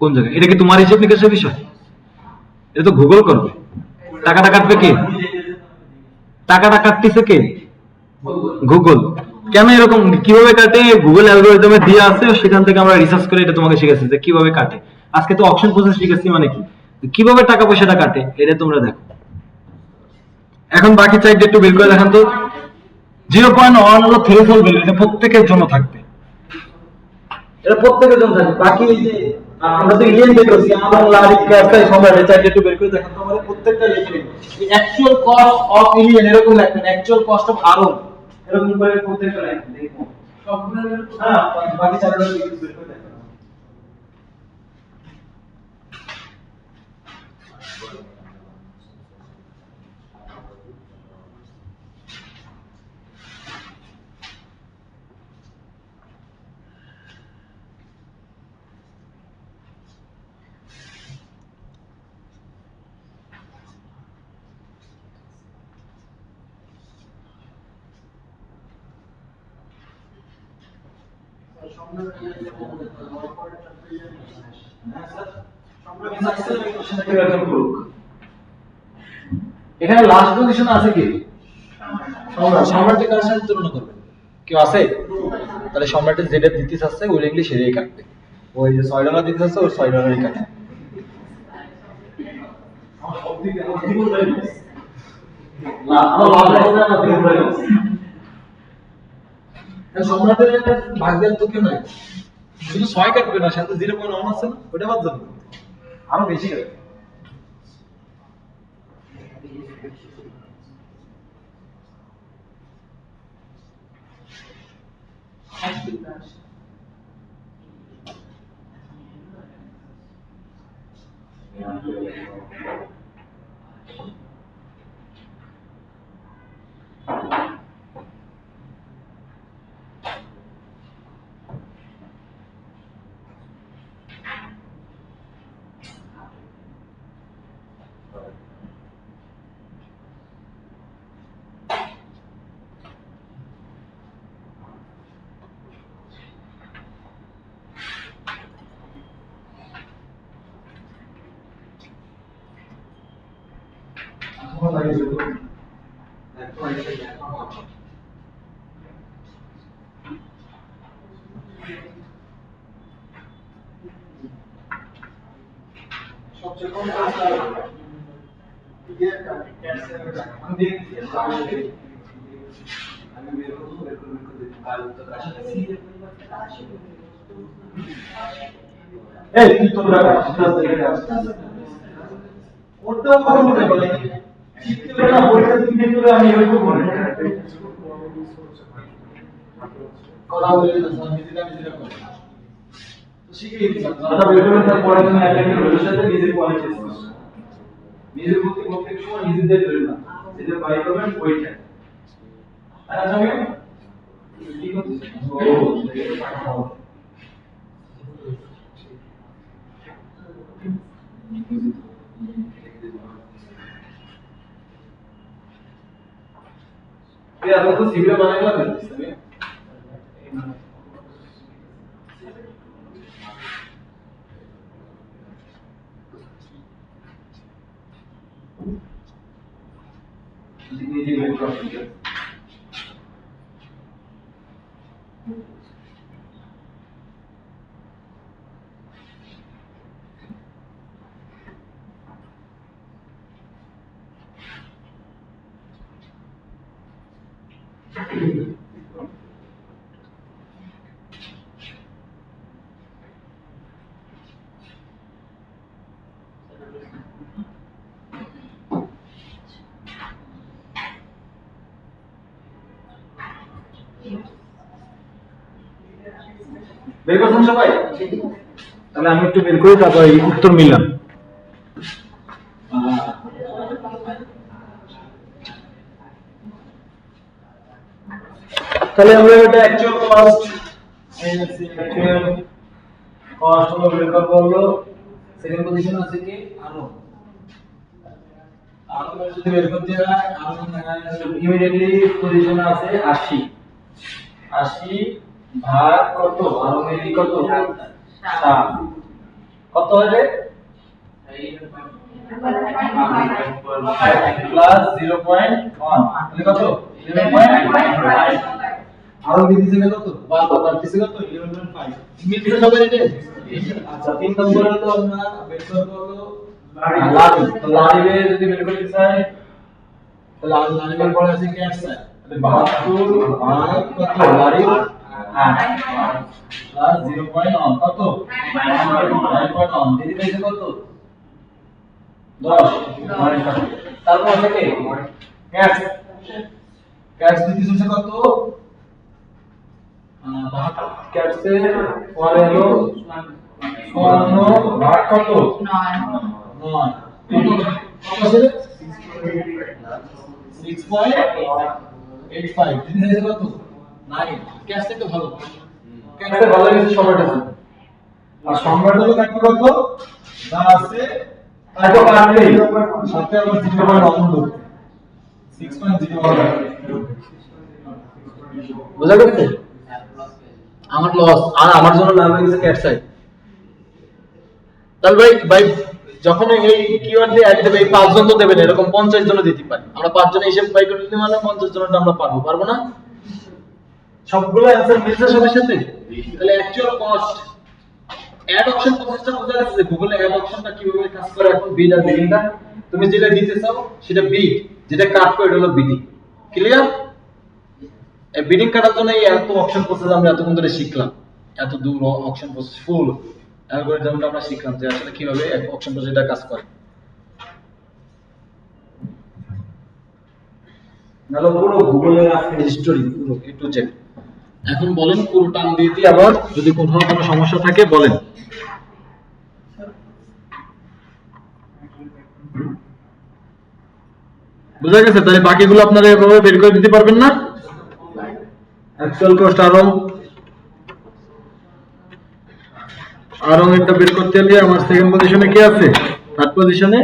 কোন জায়গায়? এটা কি তোমার হিসেব নিকেশের বিষয়? এটা তো গুগল করবে। টাকাটা কাটবে কে? টাকাটা কাটতেছে কে? গুগল। কেন এরকম কিভাবে কাটে? গুগল অ্যালগরিদমে দেয়া আছে, সেখান থেকে আমরা রিসার্চ করে এটা তোমাকে শিখাচ্ছি যে কিভাবে কাটে। আজকে তো অপশন প্রসেস শিখাচ্ছি, মানে কি কিভাবে টাকা পয়সাটা কাটে এটা তোমরা দেখো। এখন বাকি সাইডটা একটু বের করে দেখান তো। 0.1 হলো থ্রেশহোল্ড ভ্যালু, এটা প্রত্যেকের জন্য থাকবে, এটা প্রত্যেকের জন্য থাকবে। বাকি এই যে আমরা তো ইলিয়ান বের করছি, আমার লারিক ক্যাপটাই সম্রাট, এই চারটি একটু বের করে দেখান তো আমাদের, প্রত্যেকটা লিখে নিন। এই অ্যাকচুয়াল কস্ট অফ ইলিয়ান এরকম লিখবেন, অ্যাকচুয়াল কস্ট অফ আরন এরকম করে প্রত্যেকটা লিখবেন। দেখো সবগুলো, হ্যাঁ বাকি চারটা একটু বের করে দেখান। এখানে লাস্ট পজিশন আছে কি? সম্রাট। সম্রাটের কার সাথে তুলনা করবে? কেউ আছে? তাহলে সম্রাটের যেটা দিতে চাচ্ছে উইলিংলি সেটাই কাটবে। ওই যে $6 দিতে চাচ্ছে, ওই $6ই কাটবে। সম্রাটের ভাগ দেওয়ার তো কেউ নাই, শুধু 6 কাটবে না, সাথে 0.1 আছে না, ওটা বাদ যাবে, আরো বেশি কাটবে। এই তুই তোমরা সেটা দেখে আসছিস, ওটাও ভালো মনে করে শিখতে না পরীক্ষা দিতে গেলে আমি এরকম মনে করি কলা বলে না সামনে দিতে করে তো শিখে দিচ্ছি। দাদা বের করে তার পরে তুমি একটা রোলের সাথে নিজের কোয়ালিটি নিজের প্রত্যেক সময় নিজেদের ধরে না, যেটা বাই করবেন ওইটা। আচ্ছা আমি কি করতেছি ও ये आप तो सिविल बनाने वाला है इसमें जी वेट प्रोसीजर বের করছেন সবাই? তাহলে আমি একটু বের করি, তারপর এই উত্তর মিলাম। তাহলে আমরা এটা অ্যাকচুয়াল কস্ট অ্যাকচুয়াল কস্ট হলো বের করব, হলো সেকেন্ড পজিশন আছে কি আরো আমরা যদি বের করতে হয় ইমিডিয়েটলি পজিশনে আছে 80 80 ভাগ কত আর মিলি কত 7 কত হবে প্লাস 0.1 তাহলে কত 11.5 আর মিলি কত 12 আর কিছু কত 11.5 মিলছে সবাই এটা আচ্ছা 3 নম্বরে তো আমরা বের করব হলো লারি তো লারিবে যদি বের করতে চাই তাহলে আর লারিবের পরে আছে ক্যাশ চাই তাহলে 72 ভাগ কত লারি 8 প্লাস 0.1 কত 9.1 দিদি পেয়েছে কত 10 তারপর থেকে ক্যাশ ক্যাশ দিতেছে কত ক্যাশের পরে হলো 54 ভাগ কত 9 কত আছে 6.85 দিদি কত 9 ক্যাশ থেকে ভালো ক্যাশে ভালো গেছে সবারটা আর সম্রাট হলো কাটবে কত যা আছে তাই তো কাটবে সাথে আবার 0.1 6.01 বুঝা গেছে আমার লস আর আমার জন্য লাভ হয়ে গেছে ক্যাট সাইড তাহলে ভাই যখন এই কিওয়ার্ড দিয়ে অ্যাড দেবে এই 5 জন তো দেবেন এরকম 50 জন দিতে পারি আমরা 5 জন হিসাব বাই করে দিতে মানে 50 জনটা আমরা পারবো না সবগুলো অ্যানসার মিলছে সবার সাথে তাহলে অ্যাকচুয়াল কস্ট অ্যাড অপশন প্রসেসটা বোঝা যাচ্ছে যে গুগলে অ্যাড অপশনটা কিভাবে কাজ করে এখন বিড আর বিডিংটা তুমি যেটা দিতে চাও সেটা বিড যেটা কাট করে এটা হলো বিডিং ক্লিয়ার এই বিডিং কাটার জন্য এই এত অপশন প্রসেস আমরা এতক্ষণ ধরে শিখলাম এত দূর অপশন প্রসেস ফুল অ্যালগরিদমটা আমরা শিখলাম যে আসলে কিভাবে এক অপশন প্রসেসটা কাজ করে নালো পুরো গুগলের আজকে হিস্টোরি পুরো এ টু জেড এখন বলেন পুরো টান দিয়ে দিই আবার যদি কোথাও কোনো সমস্যা থাকে বলেন বুঝা গেছে তাহলে বাকিগুলো আপনারা এভাবে বের করে দিতে পারবেন না অ্যাকচুয়াল কস্ট আরং এটা বের করতে হলে আমার সেকেন্ড পজিশনে কি আছে থার্ড পজিশনে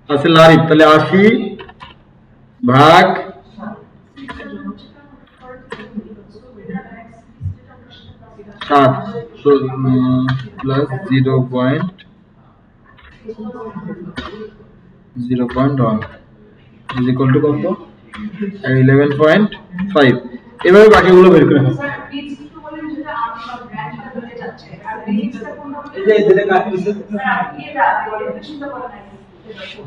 আছে লারি তাহলে 80 ভাগ সাত প্লাস 0.1 is equal to কত 11.5 এভাবে বাকিগুলো বের করে ফেলছি এই যে যেটা কাটতেছে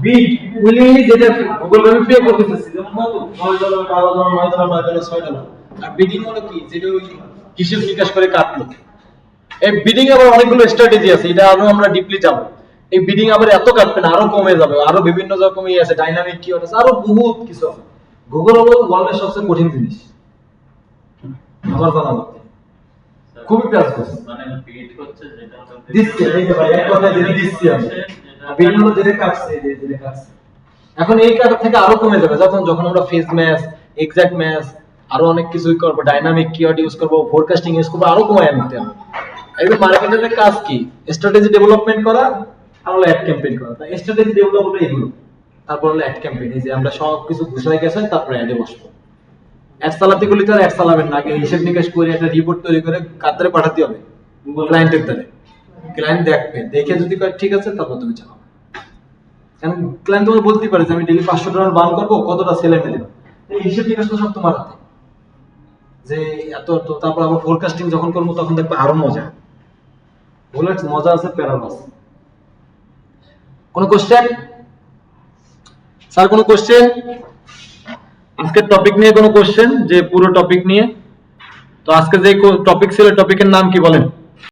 বিট উইলিংলি যেটা গুগল ম্যাপে পে করতেছে যেমন কত $9 $12 $9 $6 আর বিডিং হলো কি যেটা ওই হিসাব নিকাশ করে কাটলো এই বিডিং আবার অনেকগুলো স্ট্র্যাটেজি আছে এটা আরো আমরা ডিপলি যাব এই বিডিং আবার এত কাটবে না আরো কমে যাবে আরো বিভিন্ন রকমই আছে ডাইনামিক কিওয়ার্ড আছে আরো বহুত কিছু আছে গুগল হলো ওয়ার্ল্ডের সবচেয়ে কঠিন জিনিস আমার জানা মতে খুবই কাজ করছে মানে বিট হচ্ছে যেটা দিচ্ছে এই যে ভাই এক কথা যেটা দিচ্ছি আমি বিডিং হলো যেটা কাটছে যেটা কাটছে এখন এই কাটা থেকে আরো কমে যাবে যখন আমরা ফেজ ম্যাচ এক্সাক্ট ম্যাচ আরো অনেক কিছুই করব ডাইনামিক কিওয়ার্ড ইউজ করব ফোরকাস্টিং ইউজ করব আরো কমায় আনতে হবে এই মার্কেটের কাজ কি স্ট্র্যাটেজি ডেভেলপমেন্ট করা আর হলো অ্যাড ক্যাম্পেইন করা তাই স্ট্র্যাটেজি ডেভেলপ হলো এগুলো তারপর হলো অ্যাড ক্যাম্পেইন এই যে আমরা সব কিছু ঘোষণা গেছে তারপর অ্যাডে বসবো অ্যাড চালাতে গেলে তো অ্যাড চালাবেন না আগে হিসাব নিকাশ করে একটা রিপোর্ট তৈরি করে কাতরে পাঠাতে হবে ক্লায়েন্টের দ্বারা ক্লায়েন্ট দেখবে দেখে যদি কয় ঠিক আছে তারপর তুমি চালাও কারণ ক্লায়েন্ট তোমার বলতে পারে যে আমি ডেইলি $500 বার্ন করব কতটা সেল এনে দেব এই হিসাব নিকাশ তো সব তোমার হাতে যে এত তো তারপর আবার ফোরকাস্টিং যখন করব তখন দেখবে আরো মজা বুলেট মজা আছে প্যারাল আছে কোনো কোশ্চেন স্যার কোনো কোশ্চেন আজকের টপিক নিয়ে কোনো কোশ্চেন যে পুরো টপিক নিয়ে তো আজকে যে টপিক ছিল টপিকের নাম কি বলেন